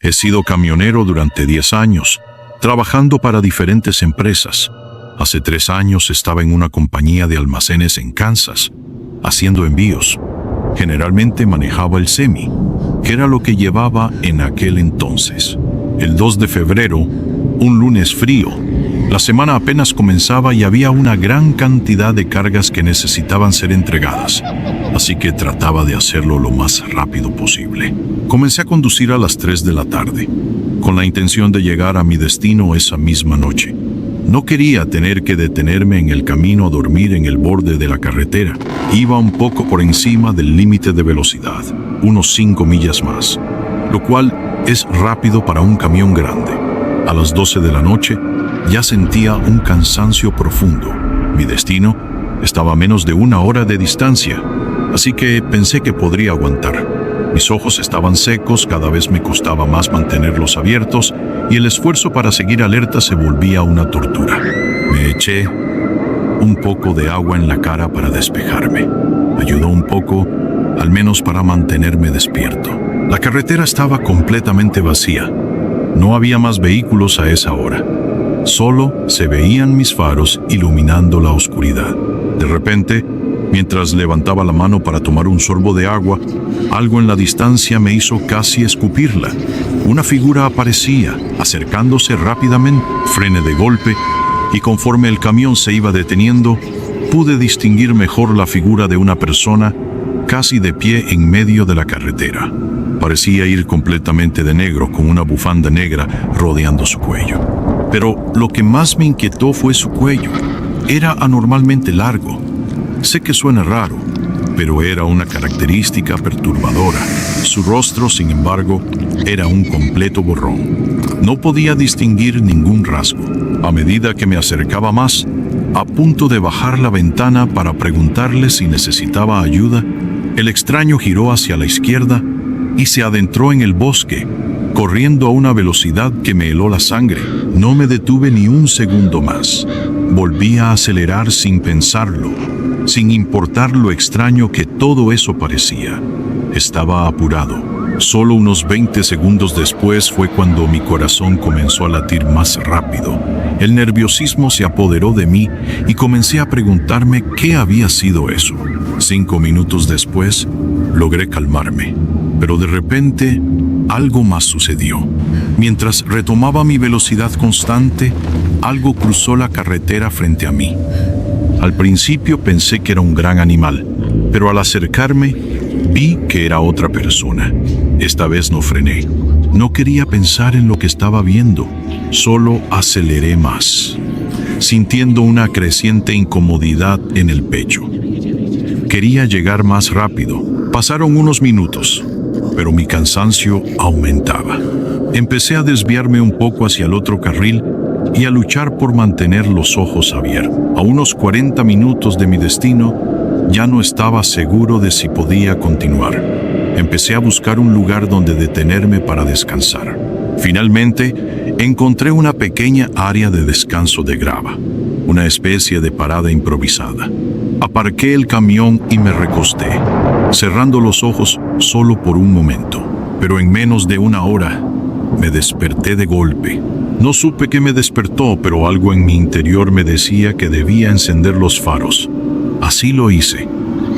He sido camionero durante 10 años, trabajando para diferentes empresas. Hace 3 años estaba en una compañía de almacenes en Kansas, haciendo envíos. Generalmente manejaba el semi, que era lo que llevaba en aquel entonces. El 2 de febrero, un lunes frío, la semana apenas comenzaba y había una gran cantidad de cargas que necesitaban ser entregadas, así que trataba de hacerlo lo más rápido posible. Comencé a conducir a las 3 de la tarde, con la intención de llegar a mi destino esa misma noche. No quería tener que detenerme en el camino a dormir en el borde de la carretera. Iba un poco por encima del límite de velocidad, unos 5 millas más, lo cual es rápido para un camión grande. A las 12 de la noche ya sentía un cansancio profundo. Mi destino estaba a menos de 1 hora de distancia, así que pensé que podría aguantar. Mis ojos estaban secos, cada vez me costaba más mantenerlos abiertos y el esfuerzo para seguir alerta se volvía una tortura. Me eché un poco de agua en la cara para despejarme. Ayudó un poco, al menos para mantenerme despierto. La carretera estaba completamente vacía. No había más vehículos a esa hora. Solo se veían mis faros iluminando la oscuridad. De repente, mientras levantaba la mano para tomar un sorbo de agua, algo en la distancia me hizo casi escupirla. Una figura aparecía, acercándose rápidamente. Frené de golpe y conforme el camión se iba deteniendo, pude distinguir mejor la figura de una persona casi de pie en medio de la carretera. Parecía ir completamente de negro, con una bufanda negra rodeando su cuello. Pero lo que más me inquietó fue su cuello. Era anormalmente largo. Sé que suena raro, pero era una característica perturbadora. Su rostro, sin embargo, era un completo borrón. No podía distinguir ningún rasgo. A medida que me acercaba más, a punto de bajar la ventana para preguntarle si necesitaba ayuda, el extraño giró hacia la izquierda y se adentró en el bosque, corriendo a una velocidad que me heló la sangre. No me detuve ni un segundo más. Volví a acelerar sin pensarlo, sin importar lo extraño que todo eso parecía. Estaba apurado. Solo unos 20 segundos después fue cuando mi corazón comenzó a latir más rápido. El nerviosismo se apoderó de mí y comencé a preguntarme qué había sido eso. 5 minutos después, logré calmarme, pero de repente algo más sucedió. Mientras retomaba mi velocidad constante, algo cruzó la carretera frente a mí. Al principio pensé que era un gran animal, pero al acercarme, vi que era otra persona. Esta vez no frené. No quería pensar en lo que estaba viendo, solo aceleré más, sintiendo una creciente incomodidad en el pecho. Quería llegar más rápido. Pasaron unos minutos, pero mi cansancio aumentaba. Empecé a desviarme un poco hacia el otro carril y a luchar por mantener los ojos abiertos. A unos 40 minutos de mi destino, ya no estaba seguro de si podía continuar. Empecé a buscar un lugar donde detenerme para descansar. Finalmente, encontré una pequeña área de descanso de grava, una especie de parada improvisada. Aparqué el camión y me recosté, cerrando los ojos solo por un momento. Pero en menos de 1 hora, me desperté de golpe. No supe qué me despertó, pero algo en mi interior me decía que debía encender los faros. Así lo hice,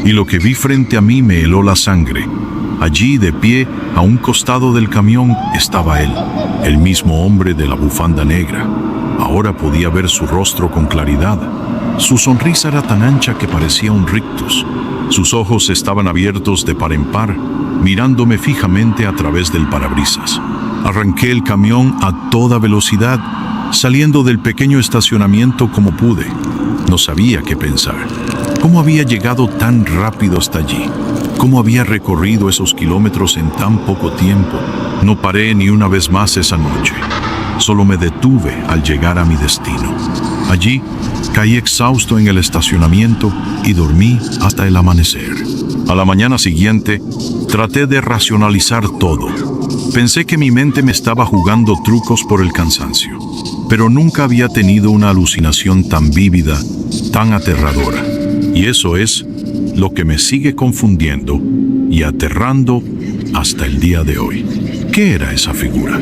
y lo que vi frente a mí me heló la sangre. Allí, de pie, a un costado del camión, estaba él, el mismo hombre de la bufanda negra. Ahora podía ver su rostro con claridad. Su sonrisa era tan ancha que parecía un rictus. Sus ojos estaban abiertos de par en par, mirándome fijamente a través del parabrisas. Arranqué el camión a toda velocidad, saliendo del pequeño estacionamiento como pude. No sabía qué pensar. ¿Cómo había llegado tan rápido hasta allí? ¿Cómo había recorrido esos kilómetros en tan poco tiempo? No paré ni una vez más esa noche. Solo me detuve al llegar a mi destino. Allí, caí exhausto en el estacionamiento y dormí hasta el amanecer. A la mañana siguiente, traté de racionalizar todo. Pensé que mi mente me estaba jugando trucos por el cansancio, pero nunca había tenido una alucinación tan vívida, tan aterradora. Y eso es lo que me sigue confundiendo y aterrando hasta el día de hoy. ¿Qué era esa figura?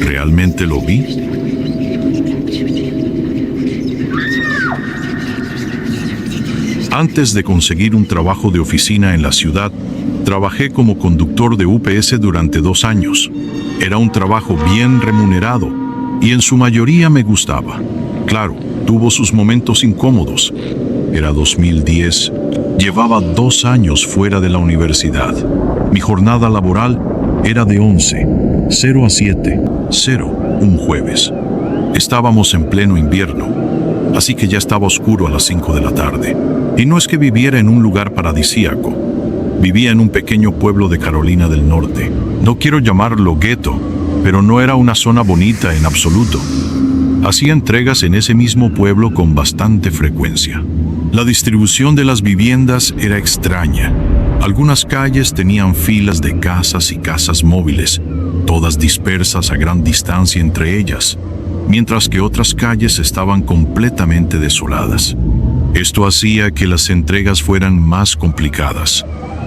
¿Realmente lo vi? Antes de conseguir un trabajo de oficina en la ciudad, trabajé como conductor de UPS durante 2 años. Era un trabajo bien remunerado y en su mayoría me gustaba. Claro, tuvo sus momentos incómodos. Era 2010. Llevaba 2 años fuera de la universidad. Mi jornada laboral era de 11, 0 a 7, 0, un jueves. Estábamos en pleno invierno, así que ya estaba oscuro a las 5 de la tarde. Y no es que viviera en un lugar paradisíaco. Vivía en un pequeño pueblo de Carolina del Norte. No quiero llamarlo gueto, pero no era una zona bonita en absoluto. Hacía entregas en ese mismo pueblo con bastante frecuencia. La distribución de las viviendas era extraña. Algunas calles tenían filas de casas y casas móviles, todas dispersas a gran distancia entre ellas, mientras que otras calles estaban completamente desoladas. Esto hacía que las entregas fueran más complicadas,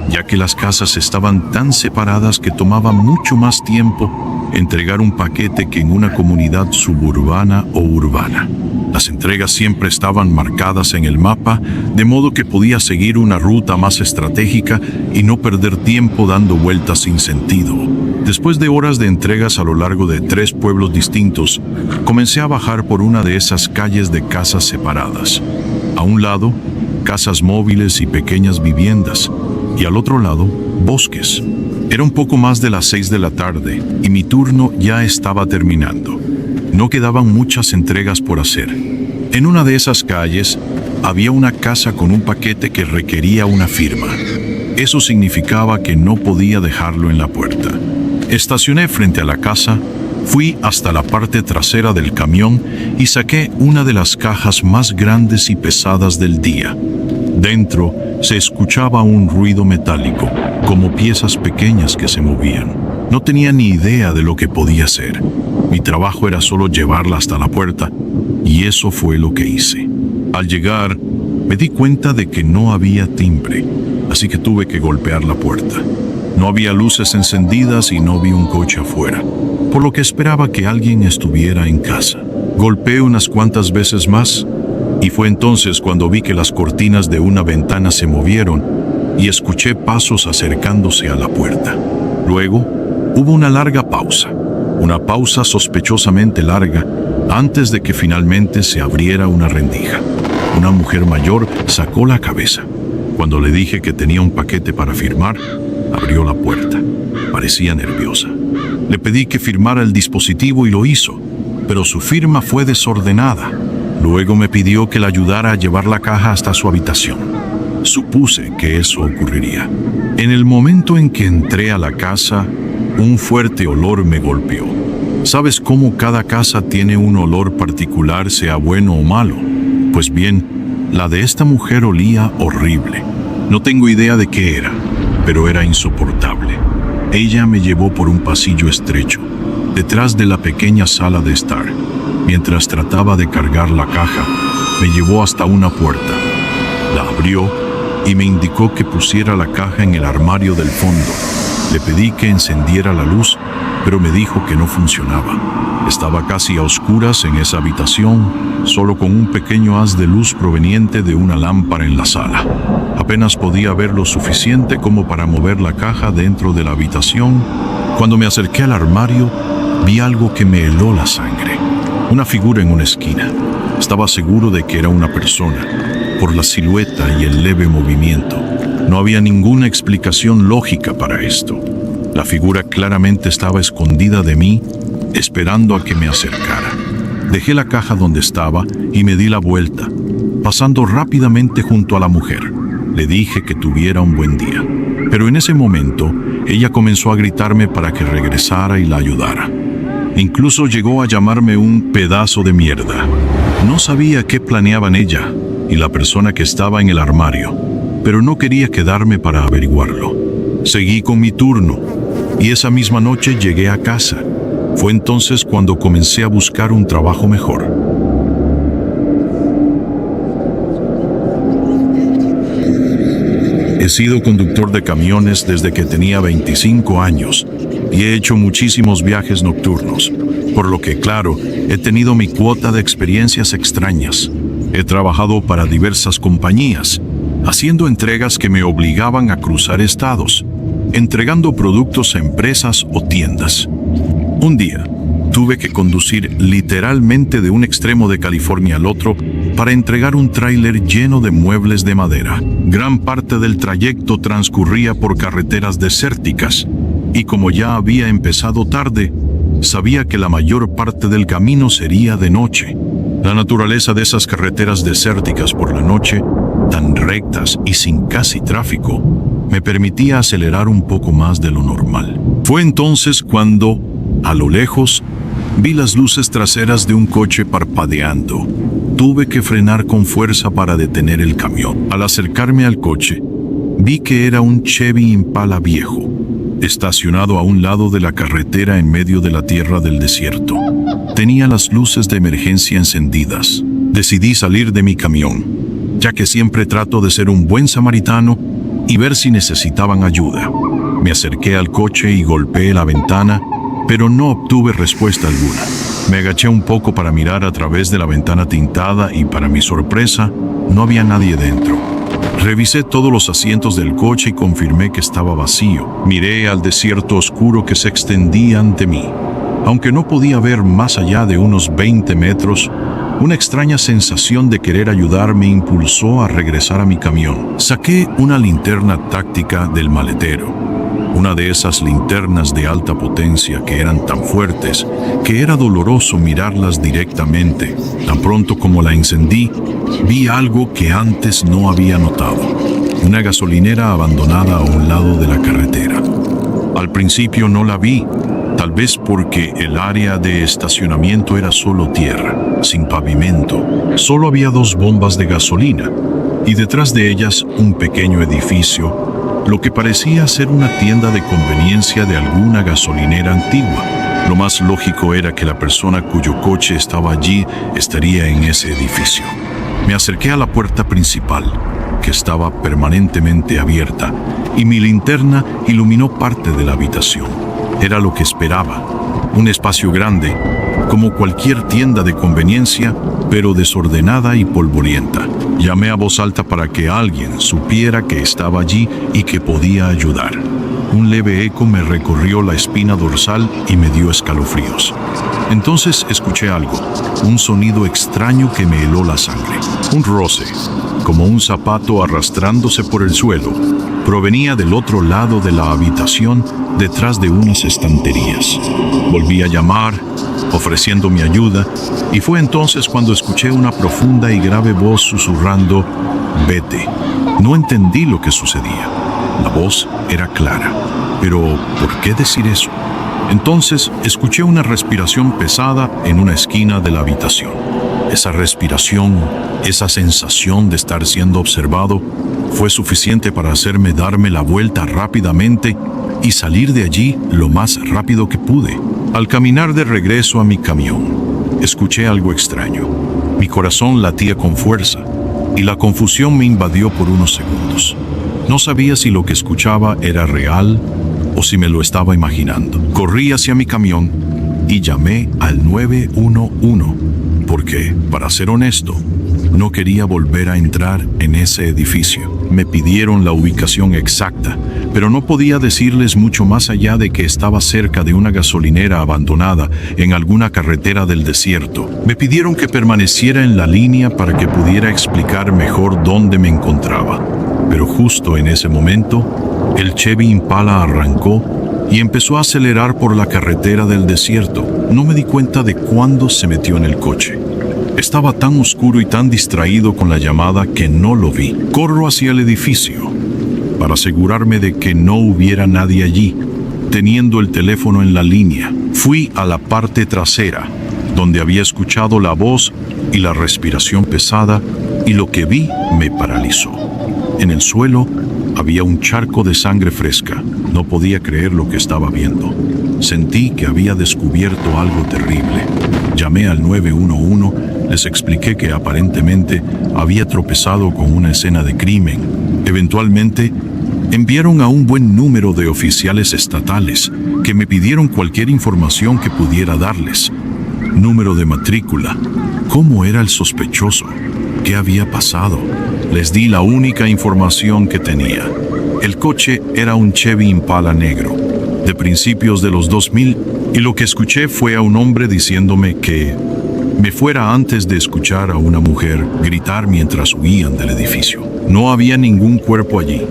ya que las casas estaban tan separadas que tomaba mucho más tiempo entregar un paquete que en una comunidad suburbana o urbana. Las entregas siempre estaban marcadas en el mapa, de modo que podía seguir una ruta más estratégica y no perder tiempo dando vueltas sin sentido. Después de horas de entregas a lo largo de 3 pueblos distintos, comencé a bajar por una de esas calles de casas separadas. A un lado, casas móviles y pequeñas viviendas, y al otro lado, bosques. Era un poco más de las 6 de la tarde y mi turno ya estaba terminando. No quedaban muchas entregas por hacer. En una de esas calles había una casa con un paquete que requería una firma. Eso significaba que no podía dejarlo en la puerta. Estacioné frente a la casa, fui hasta la parte trasera del camión y saqué una de las cajas más grandes y pesadas del día. Dentro se escuchaba un ruido metálico, como piezas pequeñas que se movían. No tenía ni idea de lo que podía ser. Mi trabajo era solo llevarla hasta la puerta, y eso fue lo que hice. Al llegar, me di cuenta de que no había timbre, así que tuve que golpear la puerta. No había luces encendidas y no vi un coche afuera, por lo que esperaba que alguien estuviera en casa. Golpeé unas cuantas veces más, y fue entonces cuando vi que las cortinas de una ventana se movieron y escuché pasos acercándose a la puerta. Luego, hubo una larga pausa. Una pausa sospechosamente larga antes de que finalmente se abriera una rendija. Una mujer mayor sacó la cabeza. Cuando le dije que tenía un paquete para firmar, abrió la puerta. Parecía nerviosa. Le pedí que firmara el dispositivo y lo hizo, pero su firma fue desordenada. Luego me pidió que la ayudara a llevar la caja hasta su habitación. Supuse que eso ocurriría. En el momento en que entré a la casa, un fuerte olor me golpeó. ¿Sabes cómo cada casa tiene un olor particular, sea bueno o malo? Pues bien, la de esta mujer olía horrible. No tengo idea de qué era, pero era insoportable. Ella me llevó por un pasillo estrecho, detrás de la pequeña sala de estar. Mientras trataba de cargar la caja, me llevó hasta una puerta. La abrió y me indicó que pusiera la caja en el armario del fondo. Le pedí que encendiera la luz, pero me dijo que no funcionaba. Estaba casi a oscuras en esa habitación, solo con un pequeño haz de luz proveniente de una lámpara en la sala. Apenas podía ver lo suficiente como para mover la caja dentro de la habitación. Cuando me acerqué al armario, vi algo que me heló la sangre. Una figura en una esquina. Estaba seguro de que era una persona, por la silueta y el leve movimiento. No había ninguna explicación lógica para esto. La figura claramente estaba escondida de mí, esperando a que me acercara. Dejé la caja donde estaba y me di la vuelta, pasando rápidamente junto a la mujer. Le dije que tuviera un buen día. Pero en ese momento, ella comenzó a gritarme para que regresara y la ayudara. Incluso llegó a llamarme un pedazo de mierda. No sabía qué planeaban ella y la persona que estaba en el armario, pero no quería quedarme para averiguarlo. Seguí con mi turno y esa misma noche llegué a casa. Fue entonces cuando comencé a buscar un trabajo mejor. He sido conductor de camiones desde que tenía 25 años y he hecho muchísimos viajes nocturnos, por lo que, claro, he tenido mi cuota de experiencias extrañas. He trabajado para diversas compañías, haciendo entregas que me obligaban a cruzar estados, entregando productos a empresas o tiendas. Un día, tuve que conducir literalmente de un extremo de California al otro para entregar un tráiler lleno de muebles de madera. Gran parte del trayecto transcurría por carreteras desérticas, y como ya había empezado tarde, sabía que la mayor parte del camino sería de noche. La naturaleza de esas carreteras desérticas por la noche, tan rectas y sin casi tráfico, me permitía acelerar un poco más de lo normal. Fue entonces cuando, a lo lejos, vi las luces traseras de un coche parpadeando. Tuve que frenar con fuerza para detener el camión. Al acercarme al coche, vi que era un Chevy Impala viejo, estacionado a un lado de la carretera en medio de la tierra del desierto. Tenía las luces de emergencia encendidas. Decidí salir de mi camión, ya que siempre trato de ser un buen samaritano y ver si necesitaban ayuda. Me acerqué al coche y golpeé la ventana, pero no obtuve respuesta alguna. Me agaché un poco para mirar a través de la ventana tintada y, para mi sorpresa, no había nadie dentro. Revisé todos los asientos del coche y confirmé que estaba vacío. Miré al desierto oscuro que se extendía ante mí. Aunque no podía ver más allá de unos 20 metros, una extraña sensación de querer ayudar me impulsó a regresar a mi camión. Saqué una linterna táctica del maletero, una de esas linternas de alta potencia que eran tan fuertes que era doloroso mirarlas directamente. Tan pronto como la encendí, vi algo que antes no había notado: una gasolinera abandonada a un lado de la carretera. Al principio no la vi, tal vez porque el área de estacionamiento era solo tierra, sin pavimento. Solo había 2 bombas de gasolina y detrás de ellas un pequeño edificio, lo que parecía ser una tienda de conveniencia de alguna gasolinera antigua. Lo más lógico era que la persona cuyo coche estaba allí estaría en ese edificio. Me acerqué a la puerta principal, que estaba permanentemente abierta, y mi linterna iluminó parte de la habitación. Era lo que esperaba: un espacio grande, como cualquier tienda de conveniencia, pero desordenada y polvorienta. Llamé a voz alta para que alguien supiera que estaba allí y que podía ayudar. Un leve eco me recorrió la espina dorsal y me dio escalofríos. Entonces escuché algo, un sonido extraño que me heló la sangre. Un roce, como un zapato arrastrándose por el suelo, provenía del otro lado de la habitación, detrás de unas estanterías. Volví a llamar, ofreciendo mi ayuda, y fue entonces cuando escuché una profunda y grave voz susurrando: «Vete». No entendí lo que sucedía. La voz era clara, pero ¿por qué decir eso? Entonces escuché una respiración pesada en una esquina de la habitación. Esa respiración, esa sensación de estar siendo observado, fue suficiente para hacerme darme la vuelta rápidamente y salir de allí lo más rápido que pude. Al caminar de regreso a mi camión, escuché algo extraño. Mi corazón latía con fuerza y la confusión me invadió por unos segundos. No sabía si lo que escuchaba era real o si me lo estaba imaginando. Corrí hacia mi camión y llamé al 911 porque, para ser honesto, no quería volver a entrar en ese edificio. Me pidieron la ubicación exacta, pero no podía decirles mucho más allá de que estaba cerca de una gasolinera abandonada en alguna carretera del desierto. Me pidieron que permaneciera en la línea para que pudiera explicar mejor dónde me encontraba. Pero justo en ese momento, el Chevy Impala arrancó y empezó a acelerar por la carretera del desierto. No me di cuenta de cuándo se metió en el coche. Estaba tan oscuro y tan distraído con la llamada que no lo vi. Corro hacia el edificio para asegurarme de que no hubiera nadie allí, teniendo el teléfono en la línea. Fui a la parte trasera, donde había escuchado la voz y la respiración pesada, y lo que vi me paralizó. En el suelo había un charco de sangre fresca. No podía creer lo que estaba viendo. Sentí que había descubierto algo terrible. Llamé al 911, les expliqué que aparentemente había tropezado con una escena de crimen. Eventualmente, Enviaron a un buen número de oficiales estatales que me pidieron cualquier información que pudiera darles. Número de matrícula, cómo era el sospechoso, qué había pasado. Les di la única información que tenía. El coche era un Chevy Impala negro, de principios de los 2000, y lo que escuché fue a un hombre diciéndome que me fuera antes de escuchar a una mujer gritar mientras huían del edificio. No había ningún cuerpo allí,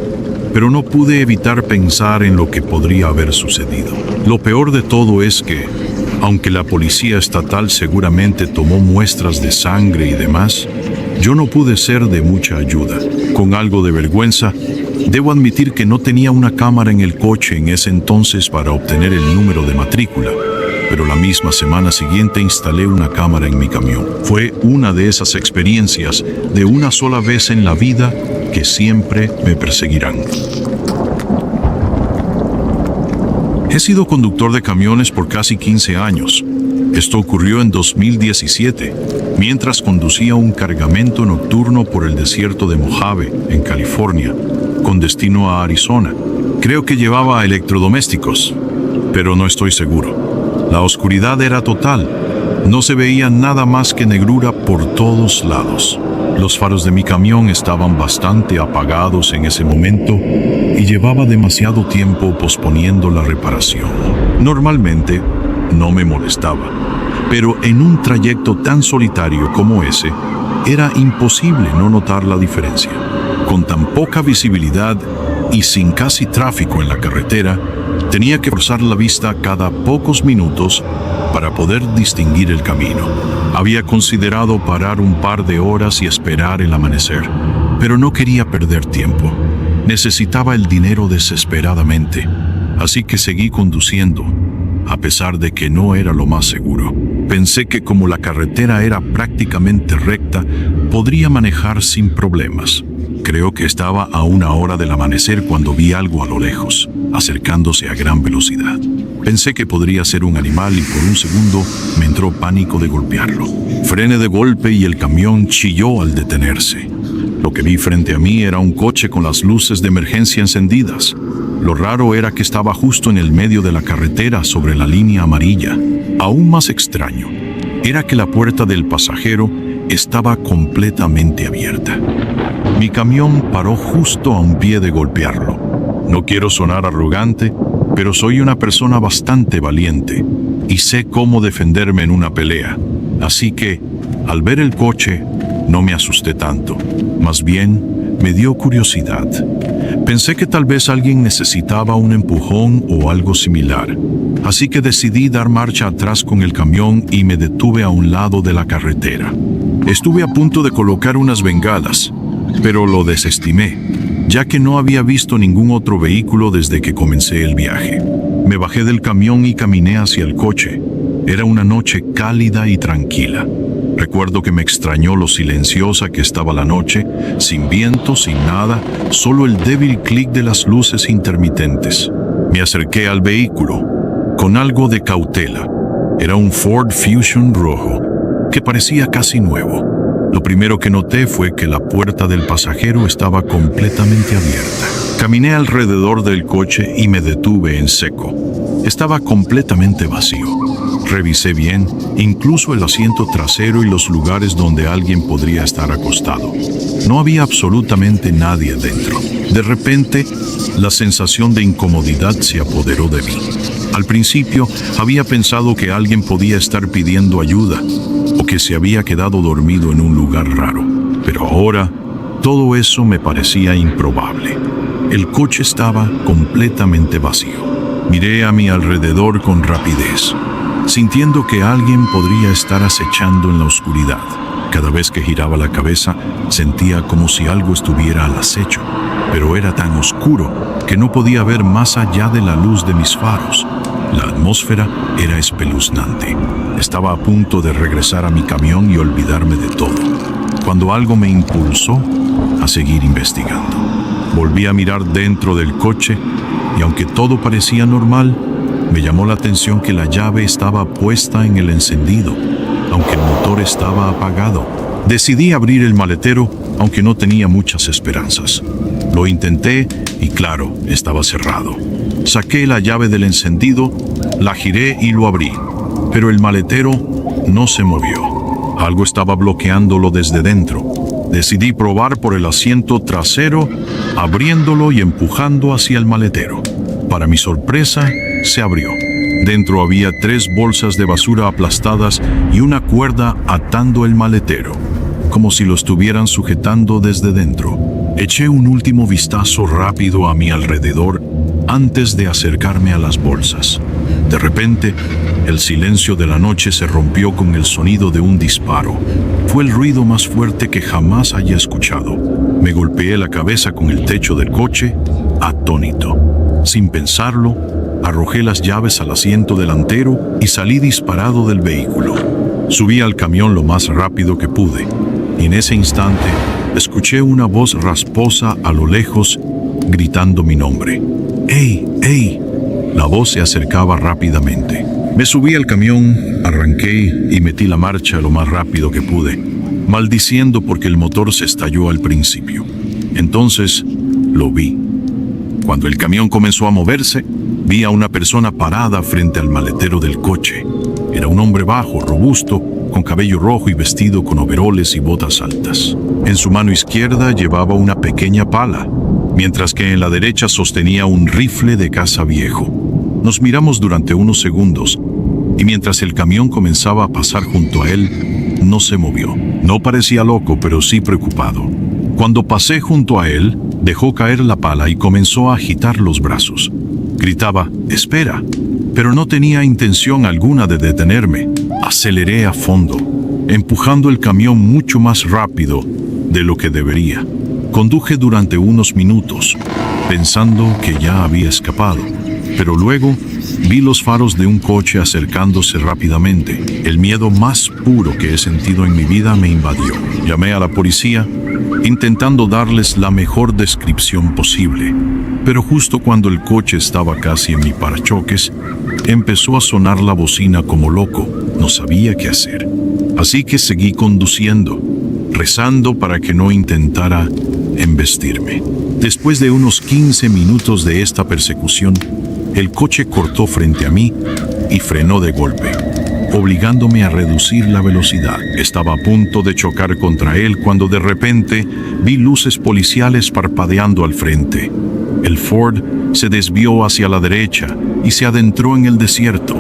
pero no pude evitar pensar en lo que podría haber sucedido. Lo peor de todo es que, aunque la policía estatal seguramente tomó muestras de sangre y demás, yo no pude ser de mucha ayuda. Con algo de vergüenza, debo admitir que no tenía una cámara en el coche en ese entonces para obtener el número de matrícula, pero la misma semana siguiente instalé una cámara en mi camión. Fue una de esas experiencias de una sola vez en la vida que siempre me perseguirán. He sido conductor de camiones por casi 15 años. Esto ocurrió en 2017, mientras conducía un cargamento nocturno por el desierto de Mojave, en California, con destino a Arizona. Creo que llevaba electrodomésticos, pero no estoy seguro. La oscuridad era total. No se veía nada más que negrura por todos lados. Los faros de mi camión estaban bastante apagados en ese momento y llevaba demasiado tiempo posponiendo la reparación. Normalmente no me molestaba, pero en un trayecto tan solitario como ese, era imposible no notar la diferencia. Con tan poca visibilidad y sin casi tráfico en la carretera, tenía que forzar la vista cada pocos minutos para poder distinguir el camino. Había considerado parar un par de horas y esperar el amanecer, pero no quería perder tiempo. Necesitaba el dinero desesperadamente, así que seguí conduciendo, a pesar de que no era lo más seguro. Pensé que como la carretera era prácticamente recta, podría manejar sin problemas. Creo que estaba a una hora del amanecer cuando vi algo a lo lejos, acercándose a gran velocidad. Pensé que podría ser un animal y por un segundo me entró pánico de golpearlo. Frené de golpe y el camión chilló al detenerse. Lo que vi frente a mí era un coche con las luces de emergencia encendidas. Lo raro era que estaba justo en el medio de la carretera sobre la línea amarilla. Aún más extraño era que la puerta del pasajero estaba completamente abierta. Mi camión paró justo a un pie de golpearlo. No quiero sonar arrogante, pero soy una persona bastante valiente y sé cómo defenderme en una pelea. Así que, al ver el coche, no me asusté tanto. Más bien, me dio curiosidad. Pensé que tal vez alguien necesitaba un empujón o algo similar. Así que decidí dar marcha atrás con el camión y me detuve a un lado de la carretera. Estuve a punto de colocar unas bengalas, pero lo desestimé, ya que no había visto ningún otro vehículo desde que comencé el viaje. Me bajé del camión y caminé hacia el coche. Era una noche cálida y tranquila. Recuerdo que me extrañó lo silenciosa que estaba la noche, sin viento, sin nada, solo el débil clic de las luces intermitentes. Me acerqué al vehículo, con algo de cautela. Era un Ford Fusion rojo, que parecía casi nuevo. Lo primero que noté fue que la puerta del pasajero estaba completamente abierta. Caminé alrededor del coche y me detuve en seco. Estaba completamente vacío. Revisé bien, incluso el asiento trasero y los lugares donde alguien podría estar acostado. No había absolutamente nadie dentro. De repente, la sensación de incomodidad se apoderó de mí. Al principio, había pensado que alguien podía estar pidiendo ayuda o que se había quedado dormido en un lugar raro. Pero ahora, todo eso me parecía improbable. El coche estaba completamente vacío. Miré a mi alrededor con rapidez, sintiendo que alguien podría estar acechando en la oscuridad. Cada vez que giraba la cabeza, sentía como si algo estuviera al acecho, pero era tan oscuro que no podía ver más allá de la luz de mis faros. La atmósfera era espeluznante. Estaba a punto de regresar a mi camión y olvidarme de todo, cuando algo me impulsó a seguir investigando. Volví a mirar dentro del coche y aunque todo parecía normal, me llamó la atención que la llave estaba puesta en el encendido, aunque el motor estaba apagado. Decidí abrir el maletero, aunque no tenía muchas esperanzas. Lo intenté y claro, estaba cerrado. Saqué la llave del encendido, la giré y lo abrí, pero el maletero no se movió. Algo estaba bloqueándolo desde dentro. Decidí probar por el asiento trasero, abriéndolo y empujando hacia el maletero. Para mi sorpresa, se abrió. Dentro había 3 bolsas de basura aplastadas y una cuerda atando el maletero, como si lo estuvieran sujetando desde dentro. Eché un último vistazo rápido a mi alrededor antes de acercarme a las bolsas. De repente, el silencio de la noche se rompió con el sonido de un disparo. Fue el ruido más fuerte que jamás haya escuchado. Me golpeé la cabeza con el techo del coche, atónito. Sin pensarlo, arrojé las llaves al asiento delantero y salí disparado del vehículo. Subí al camión lo más rápido que pude, y en ese instante escuché una voz rasposa a lo lejos gritando mi nombre. ¡Ey! ¡Ey! La voz se acercaba rápidamente. Me subí al camión, arranqué y metí la marcha lo más rápido que pude, maldiciendo porque el motor se estalló al principio. Entonces lo vi. Cuando el camión comenzó a moverse, vi a una persona parada frente al maletero del coche. Era un hombre bajo, robusto, con cabello rojo y vestido con overoles y botas altas. En su mano izquierda llevaba una pequeña pala, mientras que en la derecha sostenía un rifle de caza viejo. Nos miramos durante unos segundos, y mientras el camión comenzaba a pasar junto a él, no se movió. No parecía loco, pero sí preocupado. Cuando pasé junto a él, dejó caer la pala y comenzó a agitar los brazos. Gritaba, «¡Espera!», pero no tenía intención alguna de detenerme. Aceleré a fondo, empujando el camión mucho más rápido de lo que debería. Conduje durante unos minutos, pensando que ya había escapado, pero luego vi los faros de un coche acercándose rápidamente. El miedo más puro que he sentido en mi vida me invadió. Llamé a la policía, intentando darles la mejor descripción posible, pero justo cuando el coche estaba casi en mi parachoques, empezó a sonar la bocina como loco. No sabía qué hacer, así que seguí conduciendo, rezando para que no intentara embestirme. Después de unos 15 minutos de esta persecución, el coche cortó frente a mí y frenó de golpe, obligándome a reducir la velocidad. Estaba a punto de chocar contra él cuando de repente vi luces policiales parpadeando al frente. El Ford se desvió hacia la derecha y se adentró en el desierto,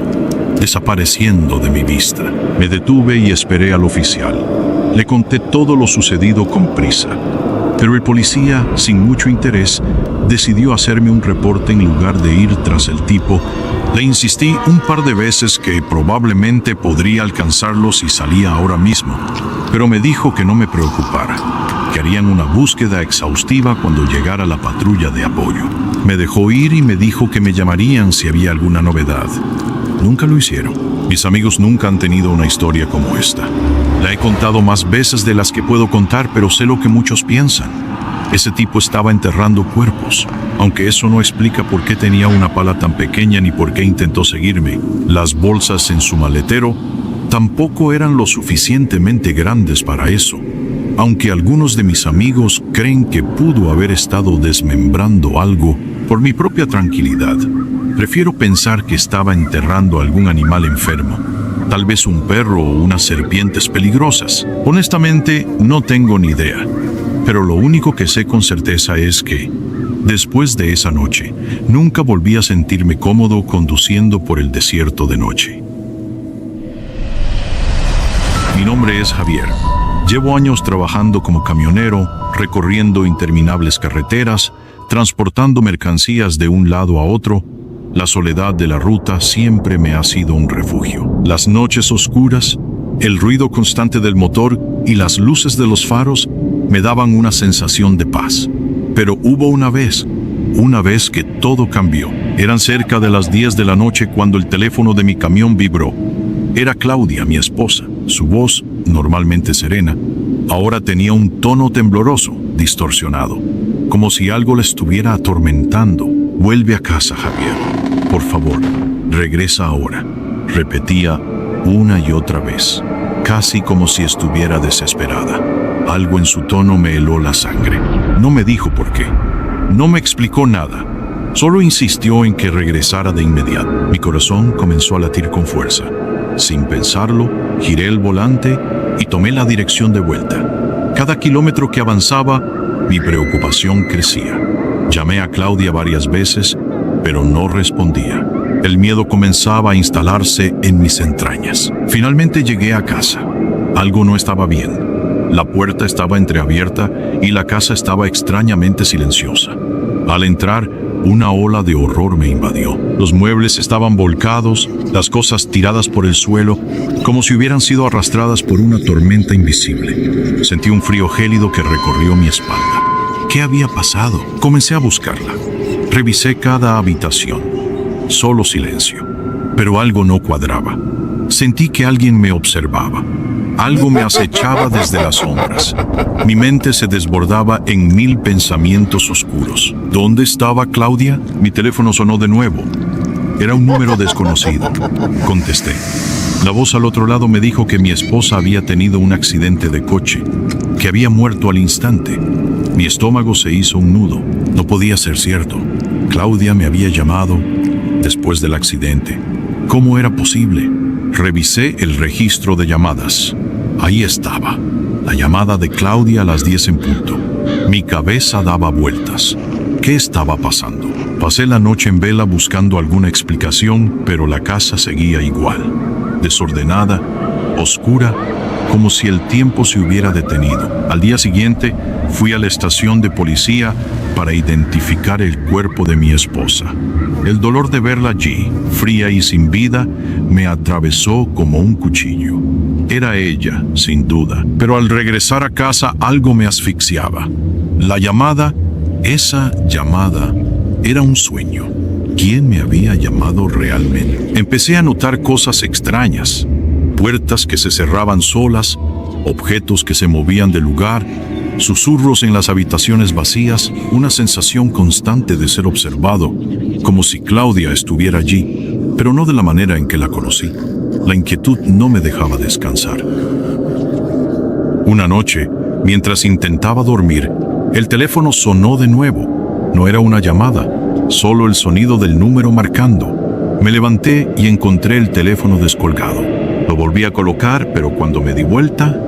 desapareciendo de mi vista. Me detuve y esperé al oficial. Le conté todo lo sucedido con prisa, pero el policía, sin mucho interés, decidió hacerme un reporte en lugar de ir tras el tipo. Le insistí un par de veces que probablemente podría alcanzarlo si salía ahora mismo, pero me dijo que no me preocupara, que harían una búsqueda exhaustiva cuando llegara la patrulla de apoyo. Me dejó ir y me dijo que me llamarían si había alguna novedad. Nunca lo hicieron. Mis amigos nunca han tenido una historia como esta. La he contado más veces de las que puedo contar, pero sé lo que muchos piensan. Ese tipo estaba enterrando cuerpos, aunque eso no explica por qué tenía una pala tan pequeña ni por qué intentó seguirme. Las bolsas en su maletero tampoco eran lo suficientemente grandes para eso, aunque algunos de mis amigos creen que pudo haber estado desmembrando algo por mi propia tranquilidad. Prefiero pensar que estaba enterrando algún animal enfermo, tal vez un perro o unas serpientes peligrosas. Honestamente, no tengo ni idea, pero lo único que sé con certeza es que, después de esa noche, nunca volví a sentirme cómodo conduciendo por el desierto de noche. Mi nombre es Javier. Llevo años trabajando como camionero, recorriendo interminables carreteras, transportando mercancías de un lado a otro. La soledad de la ruta siempre me ha sido un refugio. Las noches oscuras, el ruido constante del motor y las luces de los faros me daban una sensación de paz. Pero hubo una vez que todo cambió. Eran cerca de las 10 de la noche cuando el teléfono de mi camión vibró. Era Claudia, mi esposa. Su voz, normalmente serena, ahora tenía un tono tembloroso, distorsionado, como si algo la estuviera atormentando. «Vuelve a casa, Javier. Por favor, regresa ahora», repetía una y otra vez, casi como si estuviera desesperada. Algo en su tono me heló la sangre. No me dijo por qué, No me explicó nada. Solo insistió en que regresara de inmediato. Mi corazón comenzó a latir con fuerza. Sin pensarlo, giré el volante y tomé la dirección de vuelta. Cada kilómetro que avanzaba, mi preocupación crecía. Llamé a Claudia varias veces, pero no respondía. El miedo comenzaba a instalarse en mis entrañas. Finalmente llegué a casa. Algo no estaba bien. La puerta estaba entreabierta y la casa estaba extrañamente silenciosa. Al entrar, una ola de horror me invadió. Los muebles estaban volcados, las cosas tiradas por el suelo, como si hubieran sido arrastradas por una tormenta invisible. Sentí un frío gélido que recorrió mi espalda. ¿Qué había pasado? Comencé a buscarla. Revisé cada habitación. Solo silencio. Pero algo no cuadraba. Sentí que alguien me observaba. Algo me acechaba desde las sombras. Mi mente se desbordaba en 1000 pensamientos oscuros. ¿Dónde estaba Claudia? Mi teléfono sonó de nuevo. Era un número desconocido. Contesté. La voz al otro lado me dijo que mi esposa había tenido un accidente de coche, que había muerto al instante. Mi estómago se hizo un nudo. No podía ser cierto. Claudia me había llamado después del accidente. ¿Cómo era posible? Revisé el registro de llamadas. Ahí estaba, la llamada de Claudia a las 10 en punto. Mi cabeza daba vueltas. ¿Qué estaba pasando? Pasé la noche en vela buscando alguna explicación, pero la casa seguía igual, desordenada, oscura, como si el tiempo se hubiera detenido. Al día siguiente, fui a la estación de policía para identificar el cuerpo de mi esposa. El dolor de verla allí, fría y sin vida, me atravesó como un cuchillo. Era ella, sin duda, pero al regresar a casa algo me asfixiaba. La llamada, esa llamada, era un sueño. ¿Quién me había llamado realmente? Empecé a notar cosas extrañas. Puertas que se cerraban solas, objetos que se movían de lugar, susurros en las habitaciones vacías, una sensación constante de ser observado, como si Claudia estuviera allí, pero no de la manera en que la conocí. La inquietud no me dejaba descansar. Una noche, mientras intentaba dormir, el teléfono sonó de nuevo. No era una llamada, solo el sonido del número marcando. Me levanté y encontré el teléfono descolgado. Lo volví a colocar, pero cuando me di vuelta,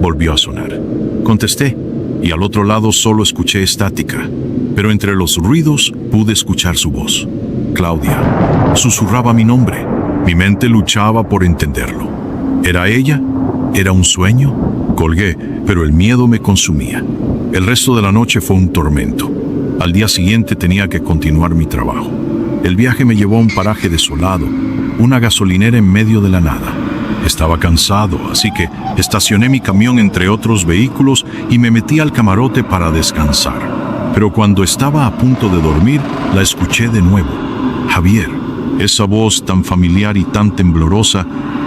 volvió a sonar. Contesté, y al otro lado solo escuché estática, pero entre los ruidos pude escuchar su voz. Claudia. Susurraba mi nombre. Mi mente luchaba por entenderlo. ¿Era ella? ¿Era un sueño? Colgué, pero el miedo me consumía. El resto de la noche fue un tormento. Al día siguiente tenía que continuar mi trabajo. El viaje me llevó a un paraje desolado, una gasolinera en medio de la nada. Estaba cansado, así que estacioné mi camión entre otros vehículos y me metí al camarote para descansar. Pero cuando estaba a punto de dormir, la escuché de nuevo. Javier. Esa voz tan familiar y tan temblorosa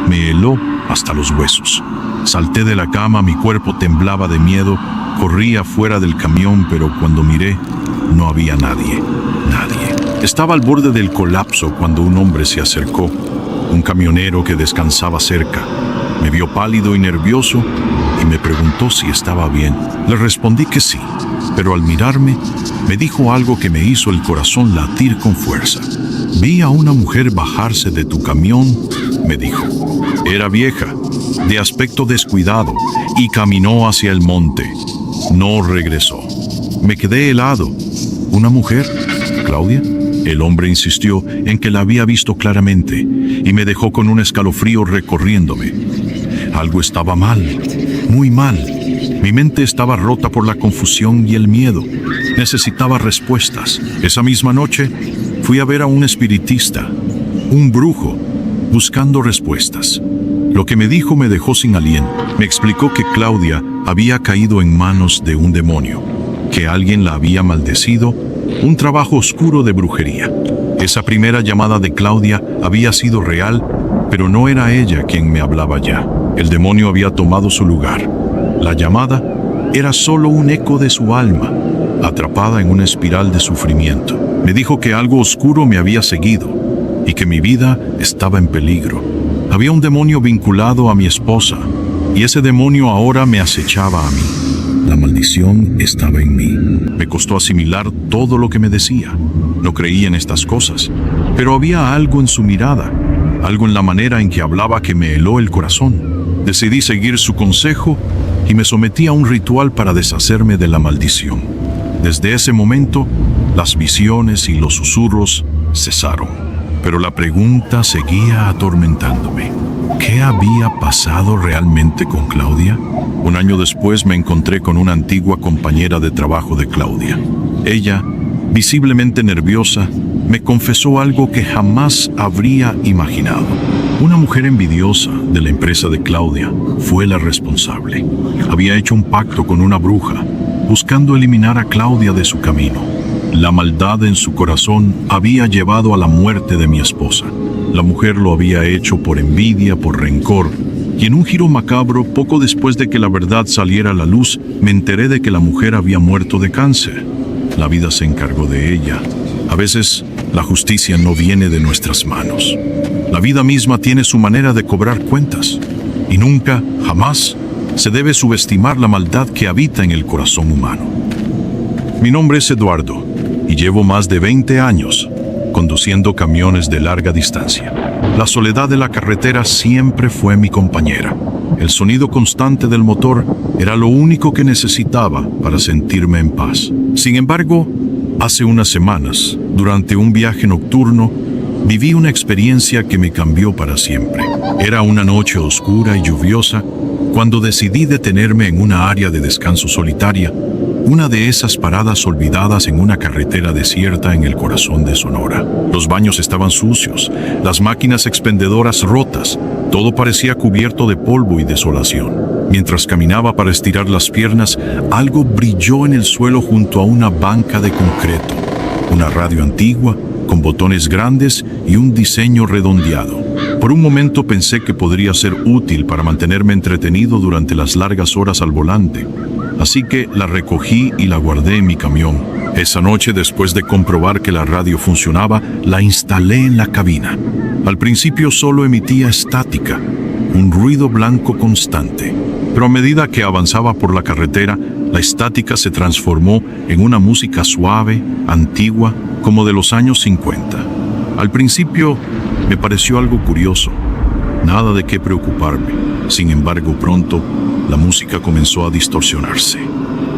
me heló hasta los huesos. Salté de la cama, mi cuerpo temblaba de miedo, corrí afuera del camión, pero cuando miré, no había nadie. Nadie. Estaba al borde del colapso cuando un hombre se acercó, un camionero que descansaba cerca. Me vio pálido y nervioso y me preguntó si estaba bien. Le respondí que sí, pero al mirarme, me dijo algo que me hizo el corazón latir con fuerza. Vi a una mujer bajarse de tu camión, me dijo. Era vieja, de aspecto descuidado, y caminó hacia el monte. No regresó. Me quedé helado. ¿Una mujer? ¿Claudia? El hombre insistió en que la había visto claramente y me dejó con un escalofrío recorriéndome. Algo estaba mal, muy mal. Mi mente estaba rota por la confusión y el miedo. Necesitaba respuestas. Esa misma noche fui a ver a un espiritista, un brujo, buscando respuestas. Lo que me dijo me dejó sin aliento. Me explicó que Claudia había caído en manos de un demonio, que alguien la había maldecido, un trabajo oscuro de brujería. Esa primera llamada de Claudia había sido real, pero no era ella quien me hablaba ya. El demonio había tomado su lugar. La llamada era solo un eco de su alma, atrapada en una espiral de sufrimiento. Me dijo que algo oscuro me había seguido y que mi vida estaba en peligro. Había un demonio vinculado a mi esposa y ese demonio ahora me acechaba a mí. La maldición estaba en mí. Me costó asimilar todo lo que me decía. No creía en estas cosas, pero había algo en su mirada, algo en la manera en que hablaba que me heló el corazón. Decidí seguir su consejo y me sometí a un ritual para deshacerme de la maldición. Desde ese momento, las visiones y los susurros cesaron, pero la pregunta seguía atormentándome. ¿Qué había pasado realmente con Claudia? Un año después me encontré con una antigua compañera de trabajo de Claudia. Ella, visiblemente nerviosa, me confesó algo que jamás habría imaginado. Una mujer envidiosa de la empresa de Claudia fue la responsable. Había hecho un pacto con una bruja, buscando eliminar a Claudia de su camino. La maldad en su corazón había llevado a la muerte de mi esposa. La mujer lo había hecho por envidia, por rencor, y en un giro macabro, poco después de que la verdad saliera a la luz, me enteré de que la mujer había muerto de cáncer. La vida se encargó de ella. A veces, la justicia no viene de nuestras manos. La vida misma tiene su manera de cobrar cuentas, y nunca, jamás, se debe subestimar la maldad que habita en el corazón humano. Mi nombre es Eduardo, y llevo más de 20 años conduciendo camiones de larga distancia. La soledad de la carretera siempre fue mi compañera. El sonido constante del motor era lo único que necesitaba para sentirme en paz. Sin embargo, hace unas semanas, durante un viaje nocturno, viví una experiencia que me cambió para siempre. Era una noche oscura y lluviosa cuando decidí detenerme en una área de descanso solitaria, una de esas paradas olvidadas en una carretera desierta en el corazón de Sonora. Los baños estaban sucios, las máquinas expendedoras rotas, todo parecía cubierto de polvo y desolación. Mientras caminaba para estirar las piernas, algo brilló en el suelo junto a una banca de concreto. Una radio antigua, con botones grandes y un diseño redondeado. Por un momento pensé que podría ser útil para mantenerme entretenido durante las largas horas al volante. Así que la recogí y la guardé en mi camión. Esa noche, después de comprobar que la radio funcionaba, la instalé en la cabina. Al principio solo emitía estática, un ruido blanco constante. Pero a medida que avanzaba por la carretera, la estática se transformó en una música suave, antigua, como de los años 50. Al principio me pareció algo curioso, nada de qué preocuparme. Sin embargo, pronto la música comenzó a distorsionarse.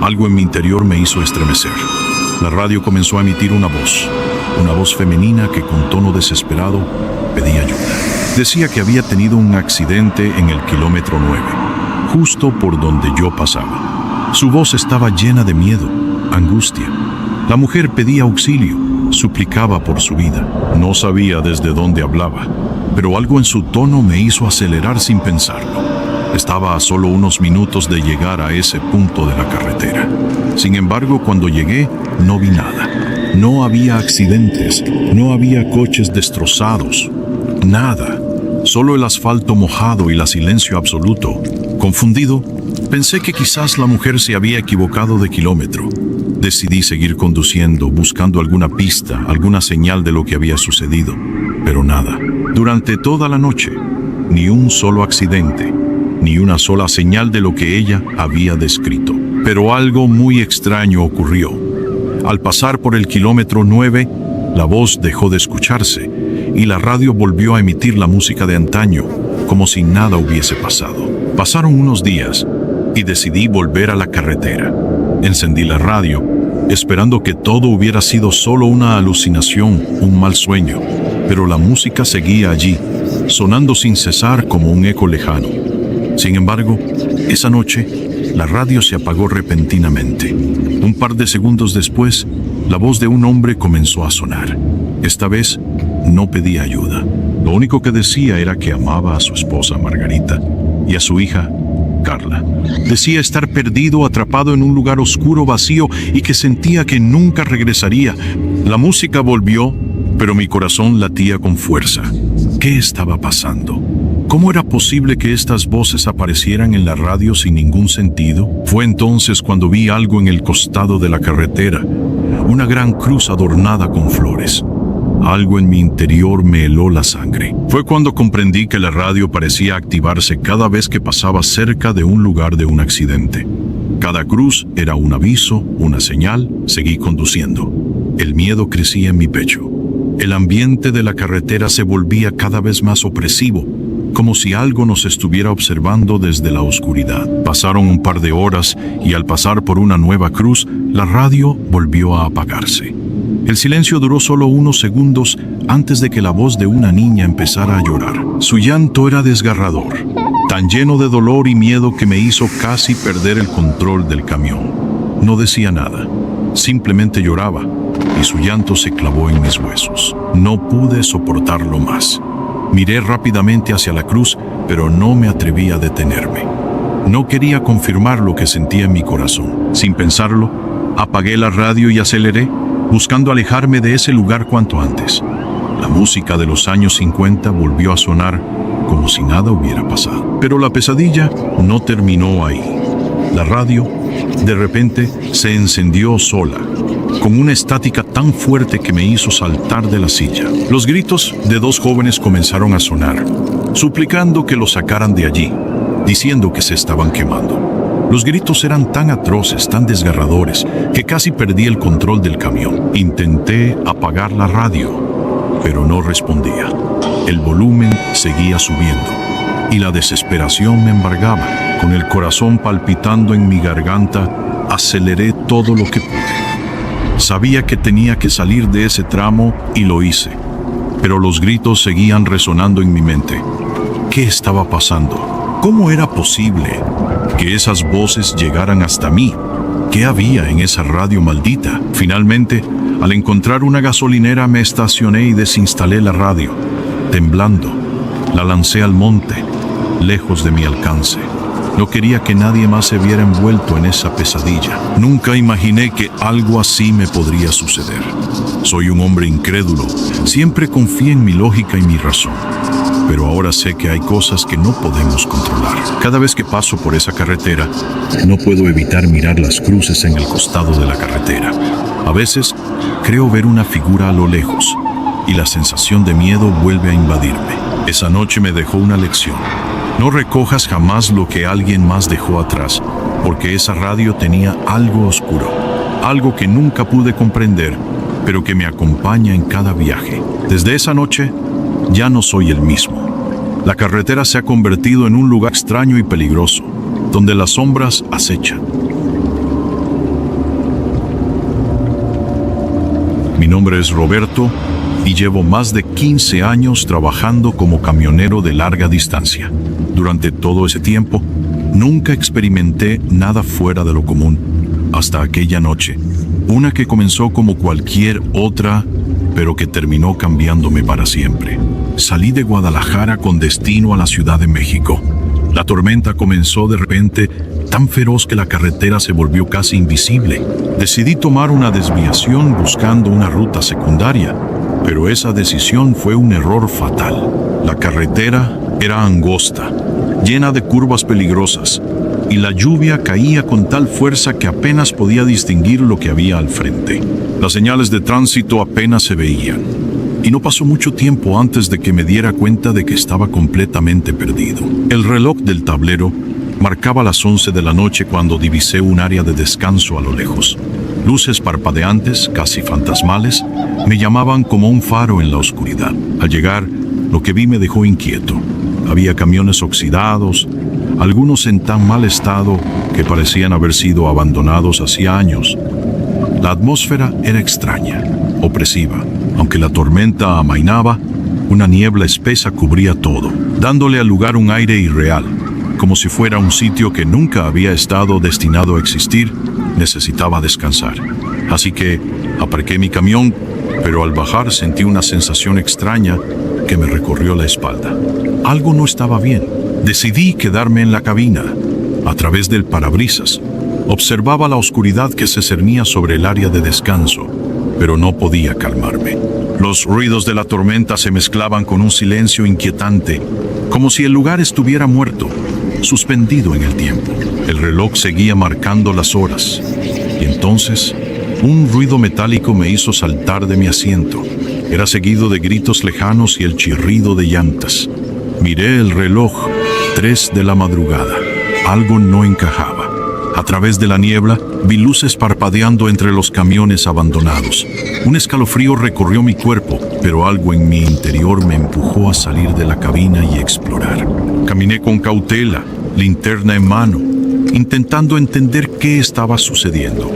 Algo en mi interior me hizo estremecer. La radio comenzó a emitir una voz femenina que con tono desesperado pedía ayuda. Decía que había tenido un accidente en el kilómetro 9, justo por donde yo pasaba. Su voz estaba llena de miedo, angustia. La mujer pedía auxilio, suplicaba por su vida. No sabía desde dónde hablaba, pero algo en su tono me hizo acelerar sin pensarlo. Estaba a solo unos minutos de llegar a ese punto de la carretera. Sin embargo, cuando llegué, no vi nada. No había accidentes, no había coches destrozados, nada. Solo el asfalto mojado y la silencio absoluto. Confundido, pensé que quizás la mujer se había equivocado de kilómetro. Decidí seguir conduciendo, buscando alguna pista, alguna señal de lo que había sucedido. Pero nada. Durante toda la noche, ni un solo accidente, ni una sola señal de lo que ella había descrito. Pero algo muy extraño ocurrió. Al pasar por el kilómetro 9, la voz dejó de escucharse y la radio volvió a emitir la música de antaño, como si nada hubiese pasado. Pasaron unos días y decidí volver a la carretera. Encendí la radio, esperando que todo hubiera sido solo una alucinación, un mal sueño, pero la música seguía allí, sonando sin cesar como un eco lejano. Sin embargo, esa noche, la radio se apagó repentinamente. Un par de segundos después, la voz de un hombre comenzó a sonar. Esta vez, no pedía ayuda. Lo único que decía era que amaba a su esposa Margarita y a su hija Carla. Decía estar perdido, atrapado en un lugar oscuro, vacío, y que sentía que nunca regresaría. La música volvió, pero mi corazón latía con fuerza. ¿Qué estaba pasando? ¿Cómo era posible que estas voces aparecieran en la radio sin ningún sentido? Fue entonces cuando vi algo en el costado de la carretera, una gran cruz adornada con flores. Algo en mi interior me heló la sangre. Fue cuando comprendí que la radio parecía activarse cada vez que pasaba cerca de un lugar de un accidente. Cada cruz era un aviso, una señal. Seguí conduciendo. El miedo crecía en mi pecho. El ambiente de la carretera se volvía cada vez más opresivo, como si algo nos estuviera observando desde la oscuridad. Pasaron un par de horas y al pasar por una nueva cruz, la radio volvió a apagarse. El silencio duró solo unos segundos antes de que la voz de una niña empezara a llorar. Su llanto era desgarrador, tan lleno de dolor y miedo que me hizo casi perder el control del camión. No decía nada, simplemente lloraba, y su llanto se clavó en mis huesos. No pude soportarlo más. Miré rápidamente hacia la cruz, pero no me atreví a detenerme. No quería confirmar lo que sentía en mi corazón. Sin pensarlo, apagué la radio y aceleré, buscando alejarme de ese lugar cuanto antes. La música de los años 50 volvió a sonar como si nada hubiera pasado. Pero la pesadilla no terminó ahí. La radio, de repente, se encendió sola, con una estática tan fuerte que me hizo saltar de la silla. Los gritos de dos jóvenes comenzaron a sonar, suplicando que los sacaran de allí, diciendo que se estaban quemando. Los gritos eran tan atroces, tan desgarradores, que casi perdí el control del camión. Intenté apagar la radio, pero no respondía. El volumen seguía subiendo, y la desesperación me embargaba. Con el corazón palpitando en mi garganta, aceleré todo lo que pude. Sabía que tenía que salir de ese tramo y lo hice, pero los gritos seguían resonando en mi mente. ¿Qué estaba pasando? ¿Cómo era posible que esas voces llegaran hasta mí? ¿Qué había en esa radio maldita? Finalmente, al encontrar una gasolinera, me estacioné y desinstalé la radio. Temblando, la lancé al monte, lejos de mi alcance. No quería que nadie más se viera envuelto en esa pesadilla. Nunca imaginé que algo así me podría suceder. Soy un hombre incrédulo. Siempre confié en mi lógica y mi razón. Pero ahora sé que hay cosas que no podemos controlar. Cada vez que paso por esa carretera, no puedo evitar mirar las cruces en el costado de la carretera. A veces, creo ver una figura a lo lejos, y la sensación de miedo vuelve a invadirme. Esa noche me dejó una lección. No recojas jamás lo que alguien más dejó atrás, porque esa radio tenía algo oscuro, algo que nunca pude comprender, pero que me acompaña en cada viaje. Desde esa noche, ya no soy el mismo. La carretera se ha convertido en un lugar extraño y peligroso, donde las sombras acechan. Mi nombre es Roberto y llevo más de 15 años trabajando como camionero de larga distancia. Durante todo ese tiempo, nunca experimenté nada fuera de lo común, hasta aquella noche, una que comenzó como cualquier otra, pero que terminó cambiándome para siempre. Salí de Guadalajara con destino a la Ciudad de México. La tormenta comenzó de repente, tan feroz que la carretera se volvió casi invisible. Decidí tomar una desviación buscando una ruta secundaria, pero esa decisión fue un error fatal. La carretera era angosta, llena de curvas peligrosas, y la lluvia caía con tal fuerza que apenas podía distinguir lo que había al frente. Las señales de tránsito apenas se veían, y no pasó mucho tiempo antes de que me diera cuenta de que estaba completamente perdido. El reloj del tablero marcaba las 11 de la noche cuando divisé un área de descanso a lo lejos. Luces parpadeantes, casi fantasmales, me llamaban como un faro en la oscuridad. Al llegar, lo que vi me dejó inquieto. Había camiones oxidados, algunos en tan mal estado que parecían haber sido abandonados hacía años. La atmósfera era extraña, opresiva. Aunque la tormenta amainaba, una niebla espesa cubría todo, dándole al lugar un aire irreal, como si fuera un sitio que nunca había estado destinado a existir. Necesitaba descansar. Así que aparqué mi camión, pero al bajar sentí una sensación extraña que me recorrió la espalda. Algo no estaba bien. Decidí quedarme en la cabina. A través del parabrisas, observaba la oscuridad que se cernía sobre el área de descanso, pero no podía calmarme. Los ruidos de la tormenta se mezclaban con un silencio inquietante, como si el lugar estuviera muerto, suspendido en el tiempo. El reloj seguía marcando las horas, y entonces un ruido metálico me hizo saltar de mi asiento. Era seguido de gritos lejanos y el chirrido de llantas. Miré el reloj, 3 de la madrugada. Algo no encajaba. A través de la niebla, vi luces parpadeando entre los camiones abandonados. Un escalofrío recorrió mi cuerpo, pero algo en mi interior me empujó a salir de la cabina y explorar. Caminé con cautela, linterna en mano, intentando entender qué estaba sucediendo.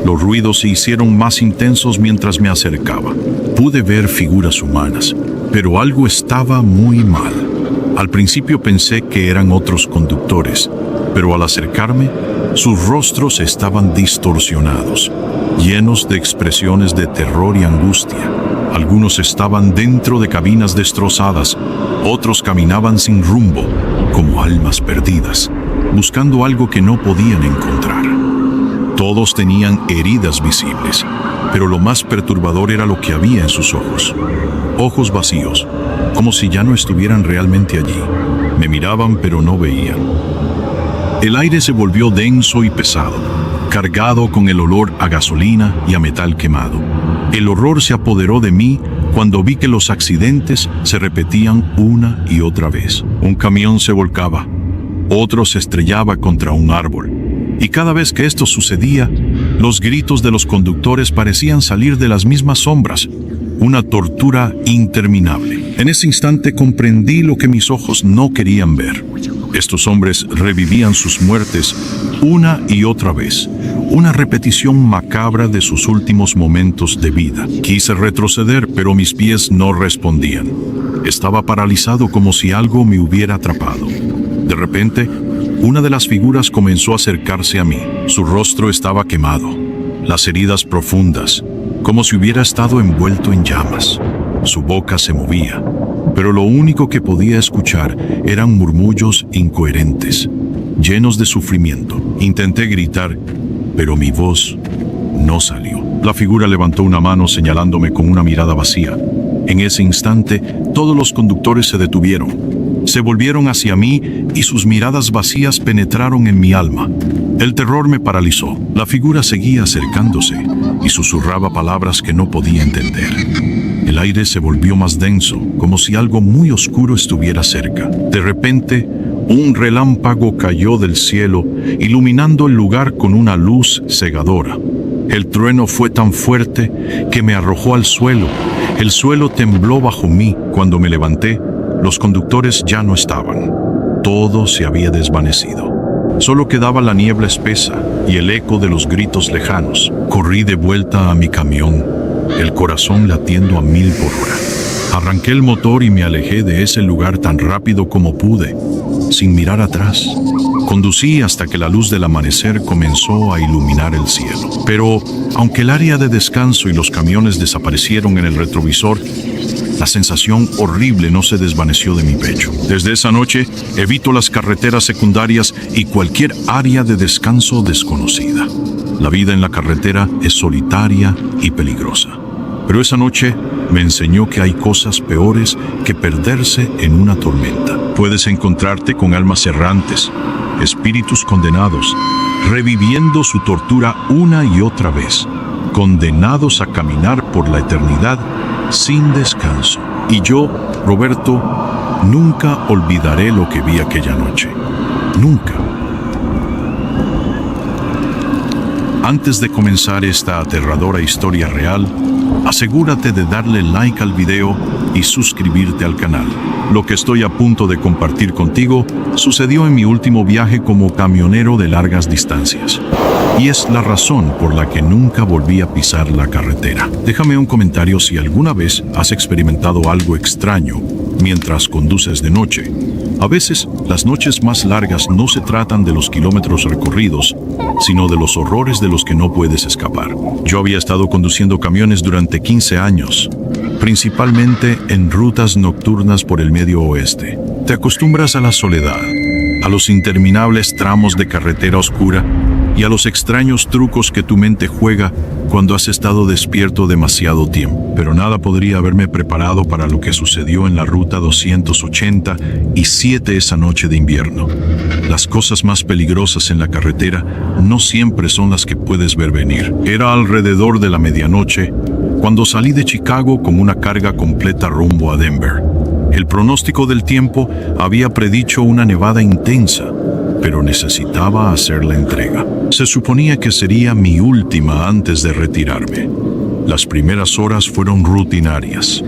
Los ruidos se hicieron más intensos mientras me acercaba. Pude ver figuras humanas, pero algo estaba muy mal. Al principio pensé que eran otros conductores, pero al acercarme, sus rostros estaban distorsionados, llenos de expresiones de terror y angustia. Algunos estaban dentro de cabinas destrozadas, otros caminaban sin rumbo, como almas perdidas, buscando algo que no podían encontrar. Todos tenían heridas visibles, pero lo más perturbador era lo que había en sus ojos. Ojos vacíos, como si ya no estuvieran realmente allí. Me miraban, pero no veían. El aire se volvió denso y pesado, cargado con el olor a gasolina y a metal quemado. El horror se apoderó de mí cuando vi que los accidentes se repetían una y otra vez. Un camión se volcaba, otro se estrellaba contra un árbol. Y cada vez que esto sucedía, los gritos de los conductores parecían salir de las mismas sombras. Una tortura interminable. En ese instante comprendí lo que mis ojos no querían ver. Estos hombres revivían sus muertes una y otra vez, una repetición macabra de sus últimos momentos de vida. Quise retroceder, pero mis pies no respondían. Estaba paralizado como si algo me hubiera atrapado. De repente, una de las figuras comenzó a acercarse a mí. Su rostro estaba quemado, las heridas profundas, como si hubiera estado envuelto en llamas. Su boca se movía, pero lo único que podía escuchar eran murmullos incoherentes, llenos de sufrimiento. Intenté gritar, pero mi voz no salió. La figura levantó una mano señalándome con una mirada vacía. En ese instante, todos los conductores se detuvieron. Se volvieron hacia mí y sus miradas vacías penetraron en mi alma. El terror me paralizó. La figura seguía acercándose y susurraba palabras que no podía entender. El aire se volvió más denso, como si algo muy oscuro estuviera cerca. De repente, un relámpago cayó del cielo, iluminando el lugar con una luz cegadora. El trueno fue tan fuerte que me arrojó al suelo. El suelo tembló bajo mí. Cuando me levanté, los conductores ya no estaban. Todo se había desvanecido. Solo quedaba la niebla espesa y el eco de los gritos lejanos. Corrí de vuelta a mi camión, el corazón latiendo a 1000 por hora. Arranqué el motor y me alejé de ese lugar tan rápido como pude, sin mirar atrás. Conducí hasta que la luz del amanecer comenzó a iluminar el cielo. Pero, aunque el área de descanso y los camiones desaparecieron en el retrovisor, la sensación horrible no se desvaneció de mi pecho. Desde esa noche, evito las carreteras secundarias y cualquier área de descanso desconocida. La vida en la carretera es solitaria y peligrosa. Pero esa noche me enseñó que hay cosas peores que perderse en una tormenta. Puedes encontrarte con almas errantes, espíritus condenados, reviviendo su tortura una y otra vez, condenados a caminar por la eternidad sin descanso. Y yo, Roberto, nunca olvidaré lo que vi aquella noche. Nunca. Antes de comenzar esta aterradora historia real, asegúrate de darle like al video y suscribirte al canal. Lo que estoy a punto de compartir contigo sucedió en mi último viaje como camionero de largas distancias. Y es la razón por la que nunca volví a pisar la carretera. Déjame un comentario si alguna vez has experimentado algo extraño mientras conduces de noche. A veces, las noches más largas no se tratan de los kilómetros recorridos, sino de los horrores de los que no puedes escapar. Yo había estado conduciendo camiones durante 15 años, principalmente en rutas nocturnas por el Medio Oeste. Te acostumbras a la soledad, a los interminables tramos de carretera oscura y a los extraños trucos que tu mente juega cuando has estado despierto demasiado tiempo. Pero nada podría haberme preparado para lo que sucedió en la ruta 287 esa noche de invierno. Las cosas más peligrosas en la carretera no siempre son las que puedes ver venir. Era alrededor de la medianoche cuando salí de Chicago con una carga completa rumbo a Denver. El pronóstico del tiempo había predicho una nevada intensa, pero necesitaba hacer la entrega. Se suponía que sería mi última antes de retirarme. Las primeras horas fueron rutinarias.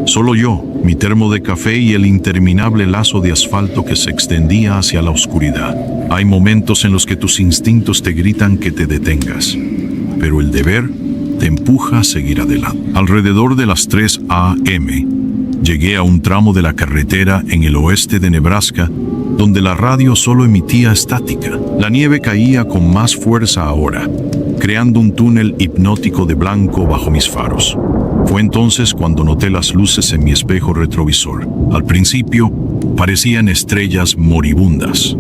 Solo yo, mi termo de café y el interminable lazo de asfalto que se extendía hacia la oscuridad. Hay momentos en los que tus instintos te gritan que te detengas, pero el deber te empuja a seguir adelante. Alrededor de las 3 a.m., llegué a un tramo de la carretera en el oeste de Nebraska, donde la radio solo emitía estática. La nieve caía con más fuerza ahora, creando un túnel hipnótico de blanco bajo mis faros. Fue entonces cuando noté las luces en mi espejo retrovisor. Al principio, parecían estrellas moribundas,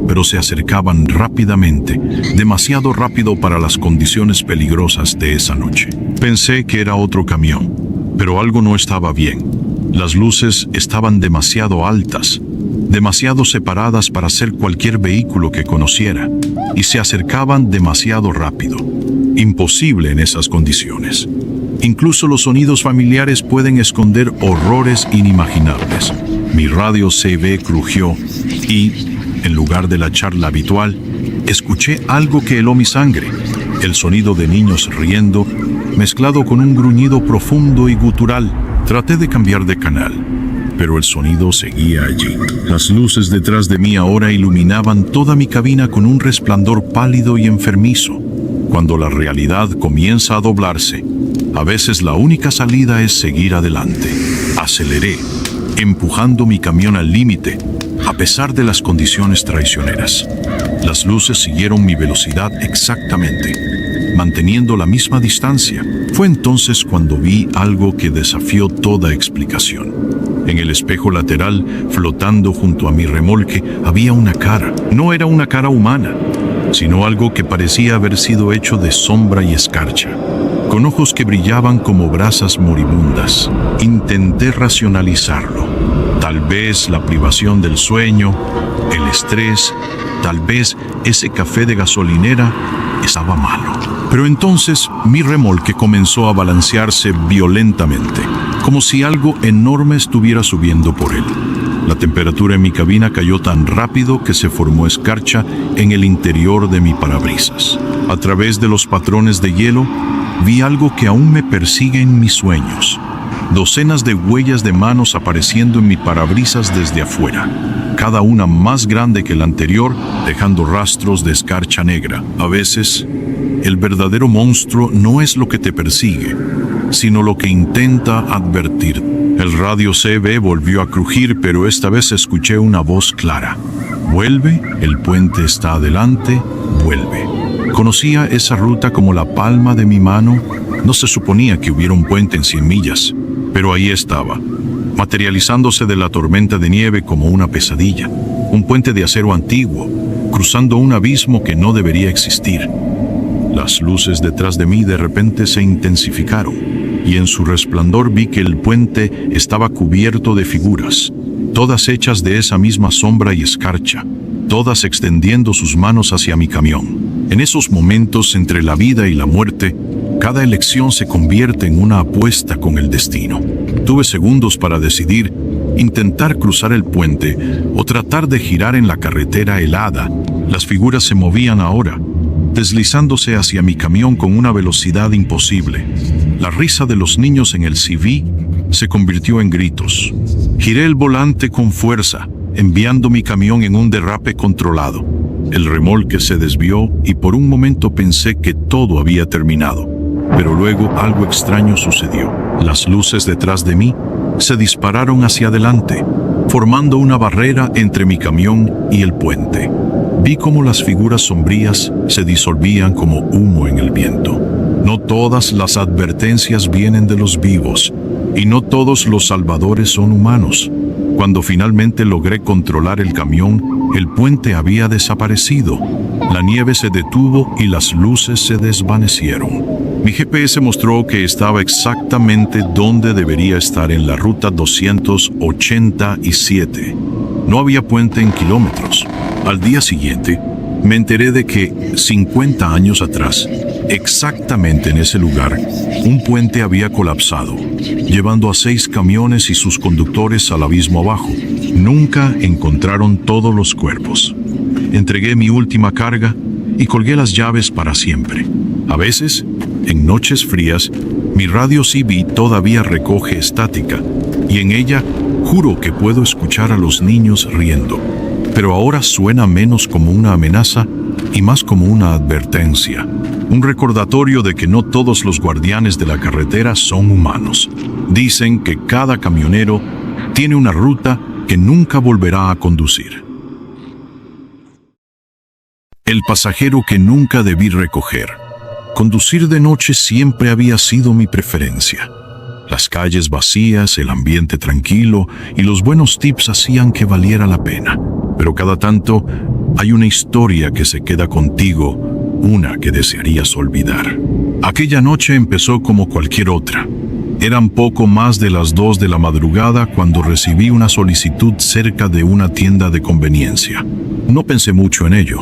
pero se acercaban rápidamente, demasiado rápido para las condiciones peligrosas de esa noche. Pensé que era otro camión, pero algo no estaba bien. Las luces estaban demasiado altas, demasiado separadas para ser cualquier vehículo que conociera, y se acercaban demasiado rápido. Imposible en esas condiciones. Incluso los sonidos familiares pueden esconder horrores inimaginables. Mi radio CB crujió y, en lugar de la charla habitual, escuché algo que heló mi sangre. El sonido de niños riendo, mezclado con un gruñido profundo y gutural. Traté de cambiar de canal, pero el sonido seguía allí. Las luces detrás de mí ahora iluminaban toda mi cabina con un resplandor pálido y enfermizo. Cuando la realidad comienza a doblarse, a veces la única salida es seguir adelante. Aceleré, empujando mi camión al límite, a pesar de las condiciones traicioneras. Las luces siguieron mi velocidad exactamente, manteniendo la misma distancia. Fue entonces cuando vi algo que desafió toda explicación. En el espejo lateral, flotando junto a mi remolque, había una cara. No era una cara humana, sino algo que parecía haber sido hecho de sombra y escarcha, con ojos que brillaban como brasas moribundas. Intenté racionalizarlo. Tal vez la privación del sueño, el estrés, tal vez ese café de gasolinera estaba malo. Pero entonces mi remolque comenzó a balancearse violentamente, como si algo enorme estuviera subiendo por él. La temperatura en mi cabina cayó tan rápido que se formó escarcha en el interior de mi parabrisas. A través de los patrones de hielo, vi algo que aún me persigue en mis sueños. Docenas de huellas de manos apareciendo en mi parabrisas desde afuera, cada una más grande que la anterior, dejando rastros de escarcha negra. A veces, el verdadero monstruo no es lo que te persigue, sino lo que intenta advertir. El radio CB volvió a crujir, pero esta vez escuché una voz clara. Vuelve, el puente está adelante, vuelve. Conocía esa ruta como la palma de mi mano. No se suponía que hubiera un puente en 100 millas, pero ahí estaba, materializándose de la tormenta de nieve como una pesadilla. Un puente de acero antiguo, cruzando un abismo que no debería existir. Las luces detrás de mí de repente se intensificaron, y en su resplandor vi que el puente estaba cubierto de figuras, todas hechas de esa misma sombra y escarcha, todas extendiendo sus manos hacia mi camión. En esos momentos entre la vida y la muerte, cada elección se convierte en una apuesta con el destino. Tuve segundos para decidir, intentar cruzar el puente o tratar de girar en la carretera helada. Las figuras se movían ahora, deslizándose hacia mi camión con una velocidad imposible. La risa de los niños en el CV se convirtió en gritos. Giré el volante con fuerza, enviando mi camión en un derrape controlado. El remolque se desvió y por un momento pensé que todo había terminado. Pero luego algo extraño sucedió. Las luces detrás de mí se dispararon hacia adelante, formando una barrera entre mi camión y el puente. Vi cómo las figuras sombrías se disolvían como humo en el viento. No todas las advertencias vienen de los vivos, y no todos los salvadores son humanos. Cuando finalmente logré controlar el camión, el puente había desaparecido. La nieve se detuvo y las luces se desvanecieron. Mi GPS mostró que estaba exactamente donde debería estar, en la ruta 287. No había puente en kilómetros. Al día siguiente, me enteré de que 50 años atrás, exactamente en ese lugar, un puente había colapsado, llevando a 6 camiones y sus conductores al abismo abajo. Nunca encontraron todos los cuerpos. Entregué mi última carga y colgué las llaves para siempre. A veces, en noches frías, mi radio CB todavía recoge estática, y en ella juro que puedo escuchar a los niños riendo. Pero ahora suena menos como una amenaza y más como una advertencia. Un recordatorio de que no todos los guardianes de la carretera son humanos. Dicen que cada camionero tiene una ruta que nunca volverá a conducir. El pasajero que nunca debí recoger. Conducir de noche siempre había sido mi preferencia. Las calles vacías, el ambiente tranquilo y los buenos tips hacían que valiera la pena. Pero cada tanto hay una historia que se queda contigo, una que desearías olvidar. Aquella noche empezó como cualquier otra. Eran poco más de las 2 de la madrugada cuando recibí una solicitud cerca de una tienda de conveniencia. No pensé mucho en ello,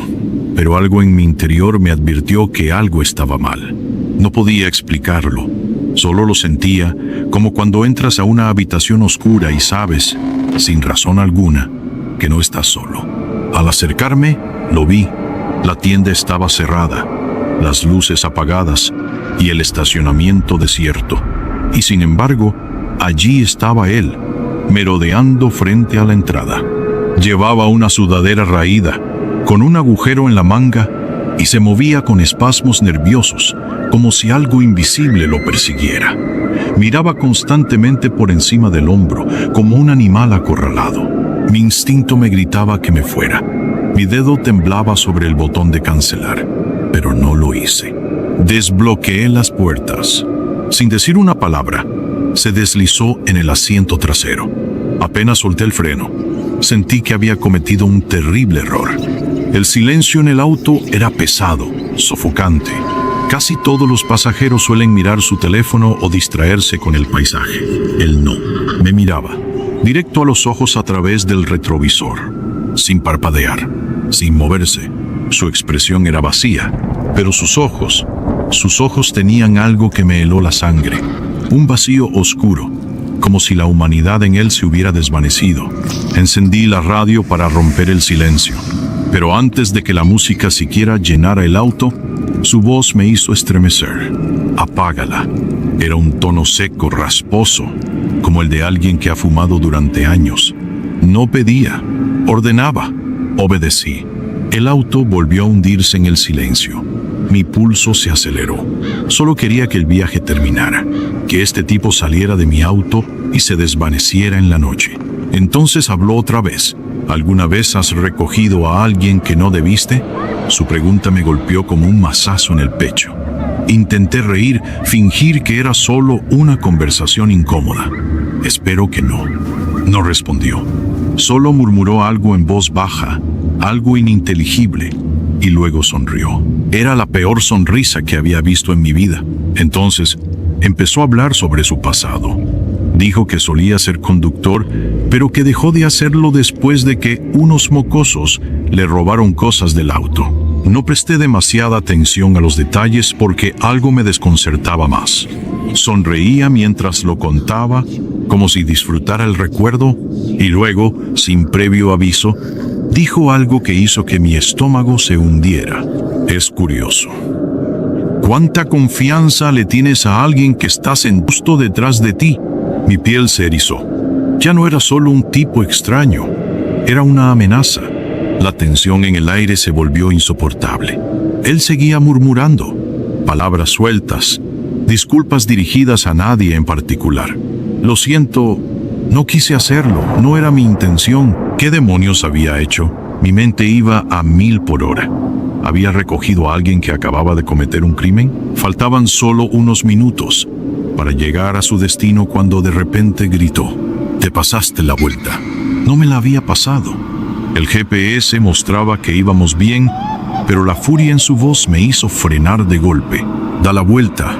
pero algo en mi interior me advirtió que algo estaba mal. No podía explicarlo, solo lo sentía, como cuando entras a una habitación oscura y sabes, sin razón alguna, que no estás solo. Al acercarme, lo vi. La tienda estaba cerrada, las luces apagadas y el estacionamiento desierto. Y sin embargo, allí estaba él, merodeando frente a la entrada. Llevaba una sudadera raída, con un agujero en la manga, y se movía con espasmos nerviosos, como si algo invisible lo persiguiera. Miraba constantemente por encima del hombro, como un animal acorralado. Mi instinto me gritaba que me fuera. Mi dedo temblaba sobre el botón de cancelar, pero no lo hice. Desbloqueé las puertas. Sin decir una palabra, se deslizó en el asiento trasero. Apenas solté el freno, sentí que había cometido un terrible error. El silencio en el auto era pesado, sofocante. Casi todos los pasajeros suelen mirar su teléfono o distraerse con el paisaje. Él no. Me miraba, directo a los ojos a través del retrovisor, sin parpadear, sin moverse. Su expresión era vacía, pero sus ojos tenían algo que me heló la sangre. Un vacío oscuro, como si la humanidad en él se hubiera desvanecido. Encendí la radio para romper el silencio, pero antes de que la música siquiera llenara el auto, su voz me hizo estremecer. Apágala. Era un tono seco, rasposo, como el de alguien que ha fumado durante años. No pedía, ordenaba. Obedecí. El auto volvió a hundirse en el silencio. Mi pulso se aceleró. Solo quería que el viaje terminara, que este tipo saliera de mi auto y se desvaneciera en la noche. Entonces habló otra vez. ¿Alguna vez has recogido a alguien que no debiste? Su pregunta me golpeó como un mazazo en el pecho. Intenté reír, fingir que era solo una conversación incómoda. Espero que no. No respondió. Solo murmuró algo en voz baja, algo ininteligible, y luego sonrió. Era la peor sonrisa que había visto en mi vida. Entonces, empezó a hablar sobre su pasado. Dijo que solía ser conductor, pero que dejó de hacerlo después de que unos mocosos le robaron cosas del auto. No presté demasiada atención a los detalles porque algo me desconcertaba más. Sonreía mientras lo contaba, como si disfrutara el recuerdo, y luego, sin previo aviso, dijo algo que hizo que mi estómago se hundiera. Es curioso. ¿Cuánta confianza le tienes a alguien que está justo detrás de ti? Mi piel se erizó. Ya no era solo un tipo extraño, era una amenaza. La tensión en el aire se volvió insoportable. Él seguía murmurando, palabras sueltas, disculpas dirigidas a nadie en particular. Lo siento, no quise hacerlo, no era mi intención. ¿Qué demonios había hecho? Mi mente iba a 1000 por hora. ¿Había recogido a alguien que acababa de cometer un crimen? Faltaban solo unos minutos para llegar a su destino cuando de repente gritó: «Te pasaste la vuelta». No me la había pasado. El GPS mostraba que íbamos bien, pero la furia en su voz me hizo frenar de golpe. «Da la vuelta»,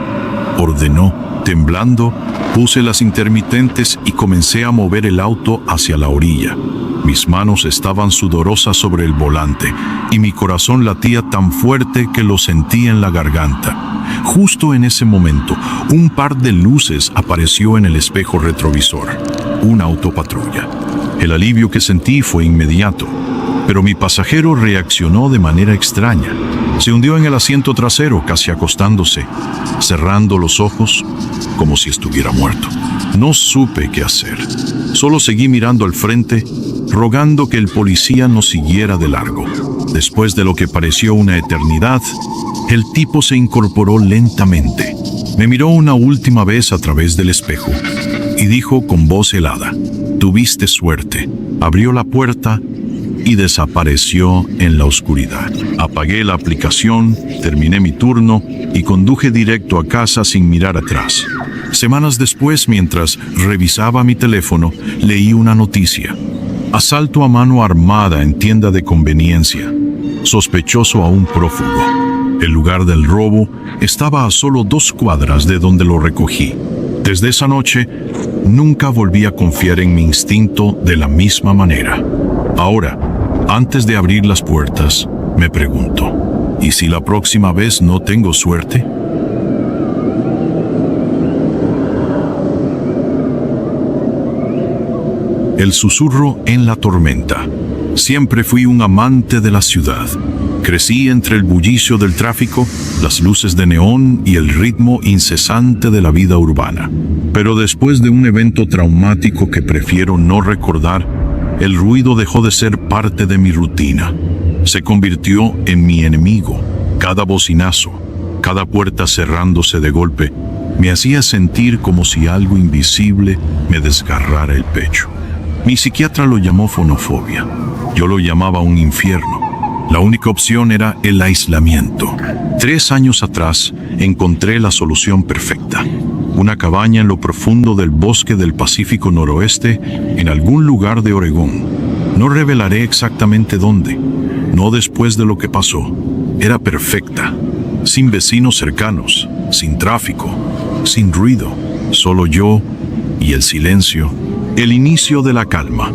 ordenó, Temblando, puse las intermitentes y comencé a mover el auto hacia la orilla. Mis manos estaban sudorosas sobre el volante y mi corazón latía tan fuerte que lo sentí en la garganta. Justo en ese momento, un par de luces apareció en el espejo retrovisor. Una autopatrulla. El alivio que sentí fue inmediato, pero mi pasajero reaccionó de manera extraña. Se hundió en el asiento trasero, casi acostándose, cerrando los ojos como si estuviera muerto. No supe qué hacer. Solo seguí mirando al frente, rogando que el policía nos siguiera de largo. Después de lo que pareció una eternidad, el tipo se incorporó lentamente. Me miró una última vez a través del espejo y dijo con voz helada: «Tuviste suerte». Abrió la puerta y desapareció en la oscuridad. Apagué la aplicación, terminé mi turno y conduje directo a casa sin mirar atrás. Semanas después, mientras revisaba mi teléfono, leí una noticia. Asalto a mano armada en tienda de conveniencia. Sospechoso a un prófugo. El lugar del robo estaba a solo 2 cuadras de donde lo recogí. Desde esa noche, nunca volví a confiar en mi instinto de la misma manera. Ahora, antes de abrir las puertas, me pregunto, ¿y si la próxima vez no tengo suerte? El susurro en la tormenta. Siempre fui un amante de la ciudad. Crecí entre el bullicio del tráfico, las luces de neón y el ritmo incesante de la vida urbana. Pero después de un evento traumático que prefiero no recordar, el ruido dejó de ser parte de mi rutina. Se convirtió en mi enemigo. Cada bocinazo, cada puerta cerrándose de golpe, me hacía sentir como si algo invisible me desgarrara el pecho. Mi psiquiatra lo llamó fonofobia. Yo lo llamaba un infierno. La única opción era el aislamiento. 3 años atrás encontré la solución perfecta. Una cabaña en lo profundo del bosque del Pacífico Noroeste, en algún lugar de Oregón. No revelaré exactamente dónde, no después de lo que pasó. Era perfecta, sin vecinos cercanos, sin tráfico, sin ruido, solo yo y el silencio. El inicio de la calma.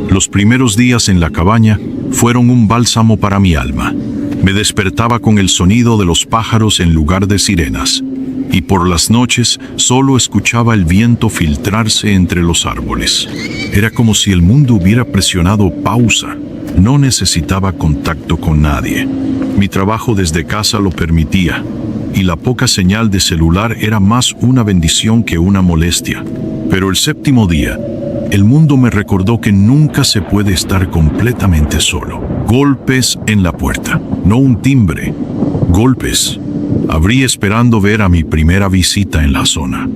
Los primeros días en la cabaña fueron un bálsamo para mi alma. Me despertaba con el sonido de los pájaros en lugar de sirenas. Y por las noches solo escuchaba el viento filtrarse entre los árboles. Era como si el mundo hubiera presionado pausa. No necesitaba contacto con nadie. Mi trabajo desde casa lo permitía, y la poca señal de celular era más una bendición que una molestia. Pero el 7º día, el mundo me recordó que nunca se puede estar completamente solo. Golpes en la puerta, no un timbre. Golpes. Abrí esperando ver a mi primera visita en la zona.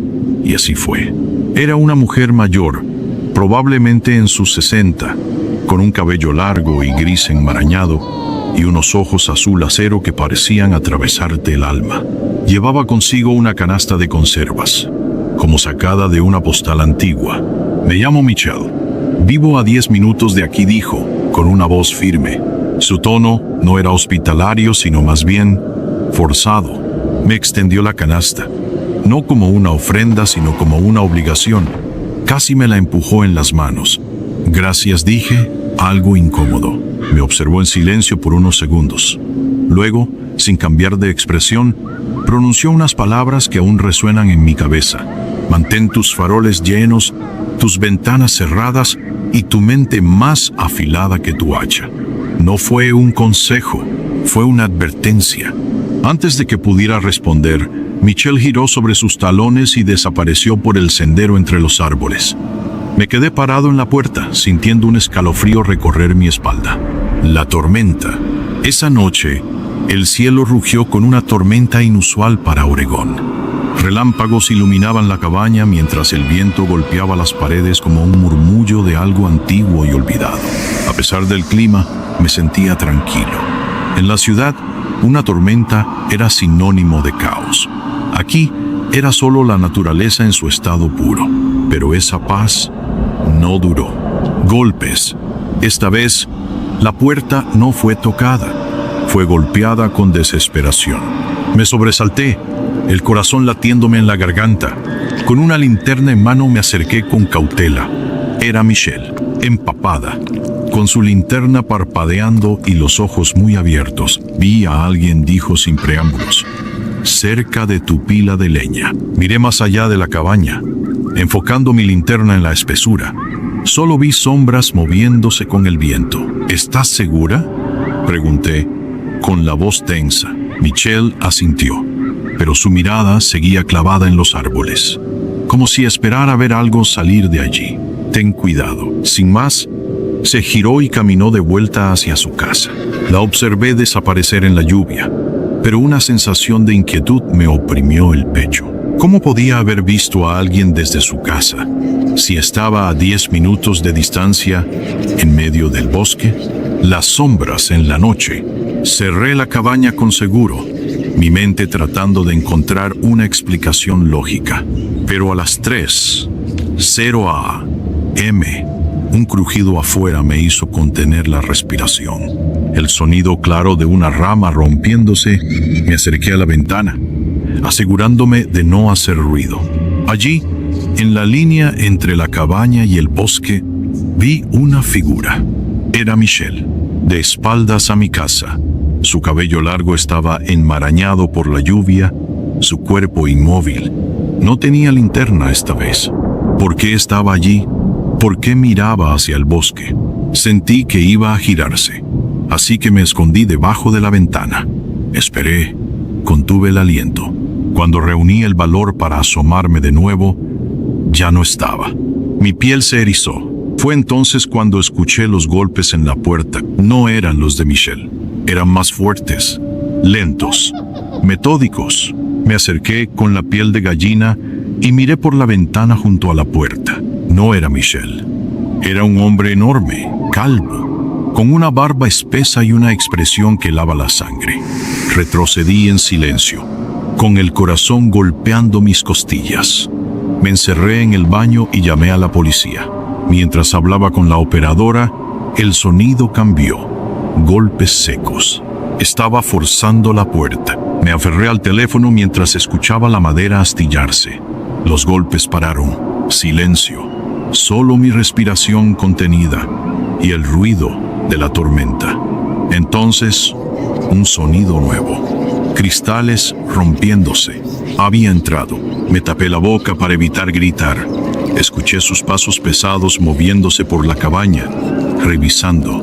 Y así fue. Era una mujer mayor, probablemente en sus 60, con un cabello largo y gris enmarañado y unos ojos azul acero que parecían atravesarte el alma. Llevaba consigo una canasta de conservas, como sacada de una postal antigua. «Me llamo Michelle. Vivo a 10 minutos de aquí», dijo, con una voz firme. Su tono no era hospitalario, sino más bien forzado. Me extendió la canasta, no como una ofrenda, sino como una obligación. Casi me la empujó en las manos. «Gracias», dije, algo incómodo. Me observó en silencio por unos segundos. Luego, sin cambiar de expresión, pronunció unas palabras que aún resuenan en mi cabeza. «Mantén tus faroles llenos, tus ventanas cerradas y tu mente más afilada que tu hacha». No fue un consejo, fue una advertencia. Antes de que pudiera responder, Michelle giró sobre sus talones y desapareció por el sendero entre los árboles. Me quedé parado en la puerta, sintiendo un escalofrío recorrer mi espalda. La tormenta. Esa noche, el cielo rugió con una tormenta inusual para Oregón. Relámpagos iluminaban la cabaña mientras el viento golpeaba las paredes como un murmullo de algo antiguo y olvidado. A pesar del clima, me sentía tranquilo. En la ciudad, una tormenta era sinónimo de caos. Aquí era solo la naturaleza en su estado puro. Pero esa paz no duró. Golpes. Esta vez, la puerta no fue tocada. Fue golpeada con desesperación. Me sobresalté. el corazón latiéndome en la garganta. Con una linterna en mano me acerqué con cautela. Era Michelle, empapada, con su linterna parpadeando y los ojos muy abiertos. Vi a alguien, dijo sin preámbulos, cerca de tu pila de leña. Miré más allá de la cabaña, enfocando mi linterna en la espesura. Solo vi sombras moviéndose con el viento. ¿Estás segura?, pregunté, con la voz tensa. Michelle asintió, pero su mirada seguía clavada en los árboles, como si esperara ver algo salir de allí. Ten cuidado. Sin más, se giró y caminó de vuelta hacia su casa. La observé desaparecer en la lluvia, pero una sensación de inquietud me oprimió el pecho. ¿Cómo podía haber visto a alguien desde su casa, si estaba a 10 minutos de distancia, en medio del bosque? Las sombras en la noche. Cerré la cabaña con seguro, mi mente tratando de encontrar una explicación lógica. Pero a las 3:00 a.m., un crujido afuera me hizo contener la respiración. El sonido claro de una rama rompiéndose. Me acerqué a la ventana, asegurándome de no hacer ruido. Allí, en la línea entre la cabaña y el bosque, vi una figura. Era Michelle, de espaldas a mi casa. Su cabello largo estaba enmarañado por la lluvia, su cuerpo inmóvil. No tenía linterna esta vez. ¿Por qué estaba allí? ¿Por qué miraba hacia el bosque? Sentí que iba a girarse, así que me escondí debajo de la ventana. Esperé, contuve el aliento. Cuando reuní el valor para asomarme de nuevo, ya no estaba. Mi piel se erizó. Fue entonces cuando escuché los golpes en la puerta. No eran los de Michelle. Eran más fuertes, lentos, metódicos. Me acerqué con la piel de gallina y miré por la ventana junto a la puerta. No era Michelle. Era un hombre enorme, calvo, con una barba espesa y una expresión que lava la sangre. Retrocedí en silencio, con el corazón golpeando mis costillas. Me encerré en el baño y llamé a la policía. Mientras hablaba con la operadora, el sonido cambió. Golpes secos. Estaba forzando la puerta. Me aferré al teléfono mientras escuchaba la madera astillarse. Los golpes pararon. Silencio. Solo mi respiración contenida y el ruido de la tormenta. Entonces, un sonido nuevo. Cristales rompiéndose. Había entrado. Me tapé la boca para evitar gritar. Escuché sus pasos pesados moviéndose por la cabaña, revisando,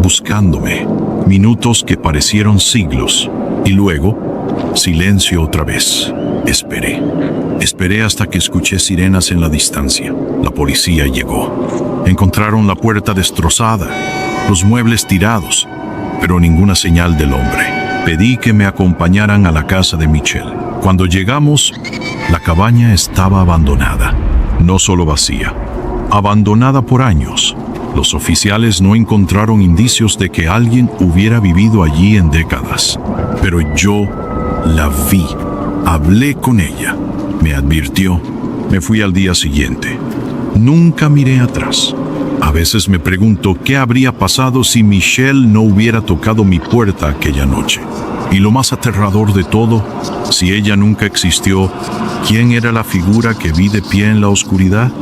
buscándome. Minutos que parecieron siglos. Y luego, silencio otra vez. Esperé. Esperé hasta que escuché sirenas en la distancia. La policía llegó. Encontraron la puerta destrozada, los muebles tirados, pero ninguna señal del hombre. Pedí que me acompañaran a la casa de Michelle. Cuando llegamos, la cabaña estaba abandonada. No solo vacía, abandonada por años. Los oficiales no encontraron indicios de que alguien hubiera vivido allí en décadas. Pero yo la vi. Hablé con ella. Me advirtió. Me fui al día siguiente. Nunca miré atrás. A veces me pregunto qué habría pasado si Michelle no hubiera tocado mi puerta aquella noche. Y lo más aterrador de todo, si ella nunca existió, ¿quién era la figura que vi de pie en la oscuridad?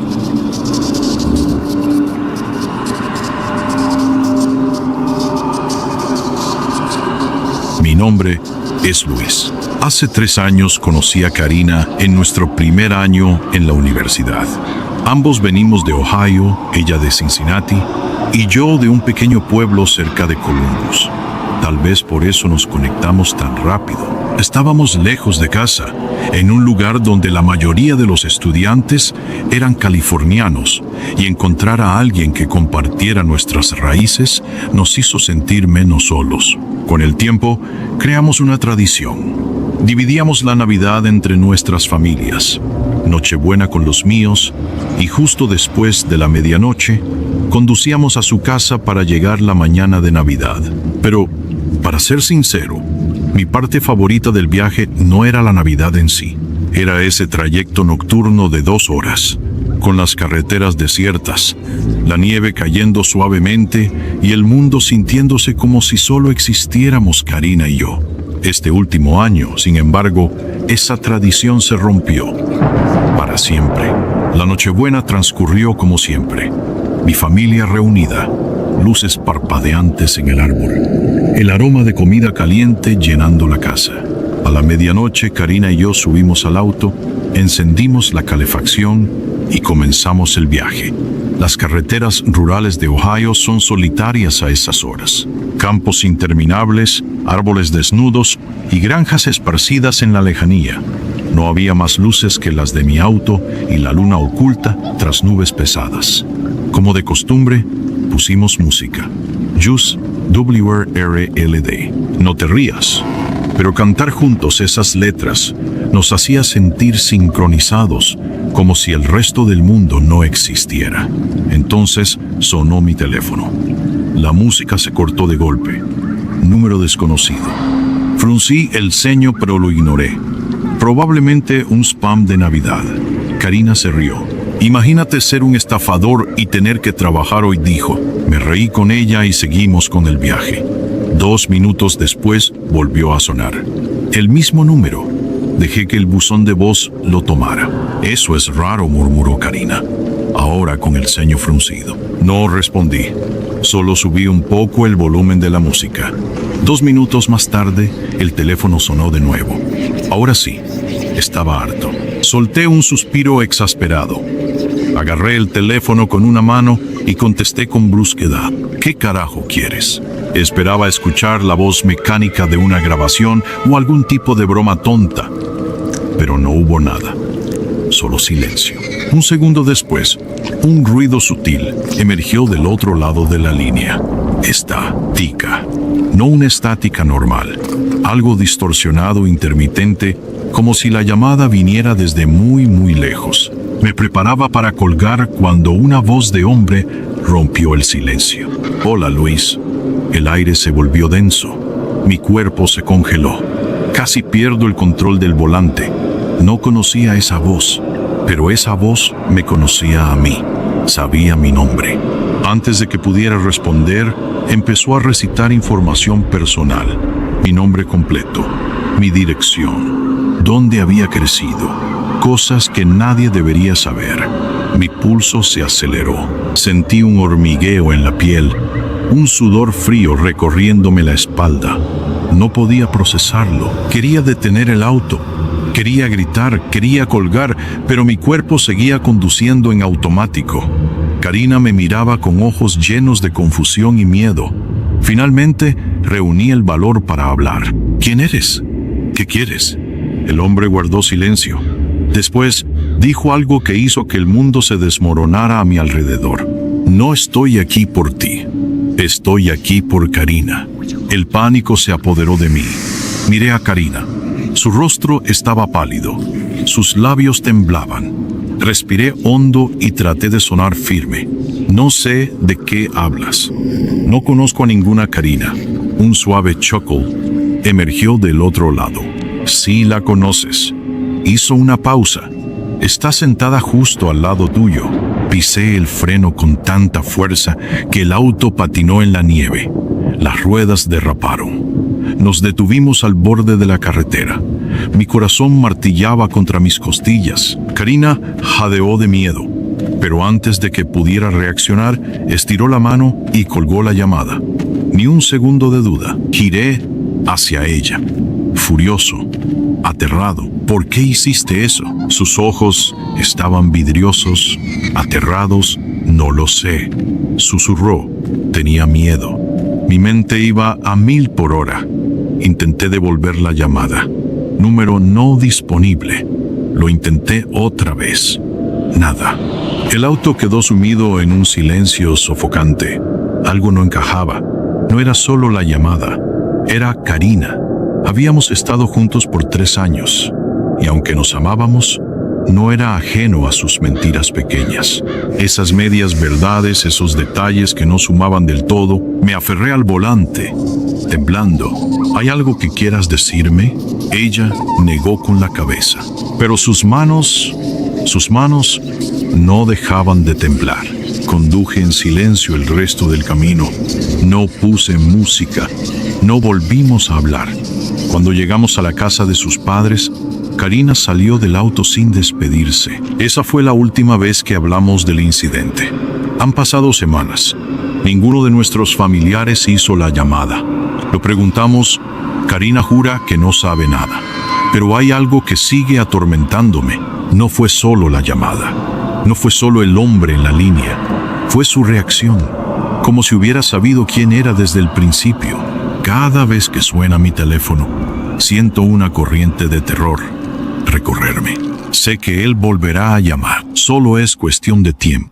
Mi nombre es Luis. Hace 3 años conocí a Karina en nuestro primer año en la universidad. Ambos venimos de Ohio, ella de Cincinnati y yo de un pequeño pueblo cerca de Columbus. Tal vez por eso nos conectamos tan rápido. Estábamos lejos de casa, en un lugar donde la mayoría de los estudiantes eran californianos, y encontrar a alguien que compartiera nuestras raíces nos hizo sentir menos solos. Con el tiempo, creamos una tradición. Dividíamos la Navidad entre nuestras familias. Nochebuena con los míos, y justo después de la medianoche, conducíamos a su casa para llegar la mañana de Navidad. Pero, para ser sincero, mi parte favorita del viaje no era la Navidad en sí. Era ese trayecto nocturno de 2 horas, con las carreteras desiertas, la nieve cayendo suavemente y el mundo sintiéndose como si solo existiéramos Karina y yo. Este último año, sin embargo, esa tradición se rompió. Para siempre. La Nochebuena transcurrió como siempre. Mi familia reunida, luces parpadeantes en el árbol, el aroma de comida caliente llenando la casa. A la medianoche, Karina y yo subimos al auto, encendimos la calefacción y comenzamos el viaje. Las carreteras rurales de Ohio son solitarias a esas horas. Campos interminables, árboles desnudos y granjas esparcidas en la lejanía. No había más luces que las de mi auto y la luna oculta tras nubes pesadas. Como de costumbre, pusimos música. Juice WRLD. No te rías. Pero cantar juntos esas letras nos hacía sentir sincronizados, como si el resto del mundo no existiera. Entonces sonó mi teléfono. La música se cortó de golpe. Número desconocido. Fruncí el ceño, pero lo ignoré. Probablemente un spam de Navidad. Karina se rió. Imagínate ser un estafador y tener que trabajar hoy, dijo. Me reí con ella y seguimos con el viaje. 2 minutos después volvió a sonar. El mismo número. Dejé que el buzón de voz lo tomara. Eso es raro, murmuró Karina, ahora con el ceño fruncido. No respondí. Solo subí un poco el volumen de la música. 2 minutos más tarde, el teléfono sonó de nuevo. Ahora sí, estaba harto. Solté un suspiro exasperado. Agarré el teléfono con una mano y contesté con brusquedad. ¿Qué carajo quieres? Esperaba escuchar la voz mecánica de una grabación o algún tipo de broma tonta, pero no hubo nada. Solo silencio. Un segundo después, un ruido sutil emergió del otro lado de la línea. Estática. No una estática normal. Algo distorsionado, intermitente, como si la llamada viniera desde muy, muy lejos. Me preparaba para colgar cuando una voz de hombre rompió el silencio. Hola, Luis. El aire se volvió denso. Mi cuerpo se congeló. Casi pierdo el control del volante. No conocía esa voz, pero esa voz me conocía a mí. Sabía mi nombre. Antes de que pudiera responder, empezó a recitar información personal. Mi nombre completo, mi dirección, dónde había crecido, cosas que nadie debería saber. Mi pulso se aceleró. Sentí un hormigueo en la piel, un sudor frío recorriéndome la espalda. No podía procesarlo. Quería detener el auto. Quería gritar, quería colgar, pero mi cuerpo seguía conduciendo en automático. Karina me miraba con ojos llenos de confusión y miedo. Finalmente, reuní el valor para hablar. ¿Quién eres? ¿Qué quieres? El hombre guardó silencio. Después, dijo algo que hizo que el mundo se desmoronara a mi alrededor. No estoy aquí por ti. Estoy aquí por Karina. El pánico se apoderó de mí. Miré a Karina. Su rostro estaba pálido. Sus labios temblaban. Respiré hondo y traté de sonar firme. No sé de qué hablas. No conozco a ninguna Karina. Un suave chuckle emergió del otro lado. Sí la conoces. Hizo una pausa. Está sentada justo al lado tuyo. Pisé el freno con tanta fuerza que el auto patinó en la nieve. Las ruedas derraparon. Nos detuvimos al borde de la carretera. Mi corazón martillaba contra mis costillas. Karina jadeó de miedo, pero antes de que pudiera reaccionar, estiró la mano y colgó la llamada. Ni un segundo de duda. Giré hacia ella, furioso, aterrado. ¿Por qué hiciste eso? Sus ojos estaban vidriosos, aterrados. No lo sé. Susurró. Tenía miedo. Mi mente iba a 1000 por hora. Intenté devolver la llamada. Número no disponible. Lo intenté otra vez. Nada. El auto quedó sumido en un silencio sofocante. Algo no encajaba. No era solo la llamada. Era Karina. Habíamos estado juntos por 3 años. Y aunque nos amábamos, no era ajeno a sus mentiras pequeñas. Esas medias verdades, esos detalles que no sumaban del todo. Me aferré al volante, temblando. ¿Hay algo que quieras decirme? Ella negó con la cabeza, pero sus manos no dejaban de temblar. Conduje en silencio el resto del camino. No puse música. No volvimos a hablar. Cuando llegamos a la casa de sus padres, Karina salió del auto sin despedirse. Esa fue la última vez que hablamos del incidente. Han pasado semanas. Ninguno de nuestros familiares hizo la llamada. Lo preguntamos. Karina jura que no sabe nada. Pero hay algo que sigue atormentándome. No fue solo la llamada. No fue solo el hombre en la línea. Fue su reacción. Como si hubiera sabido quién era desde el principio. Cada vez que suena mi teléfono, siento una corriente de terror recorrerme. Sé que él volverá a llamar. Solo es cuestión de tiempo.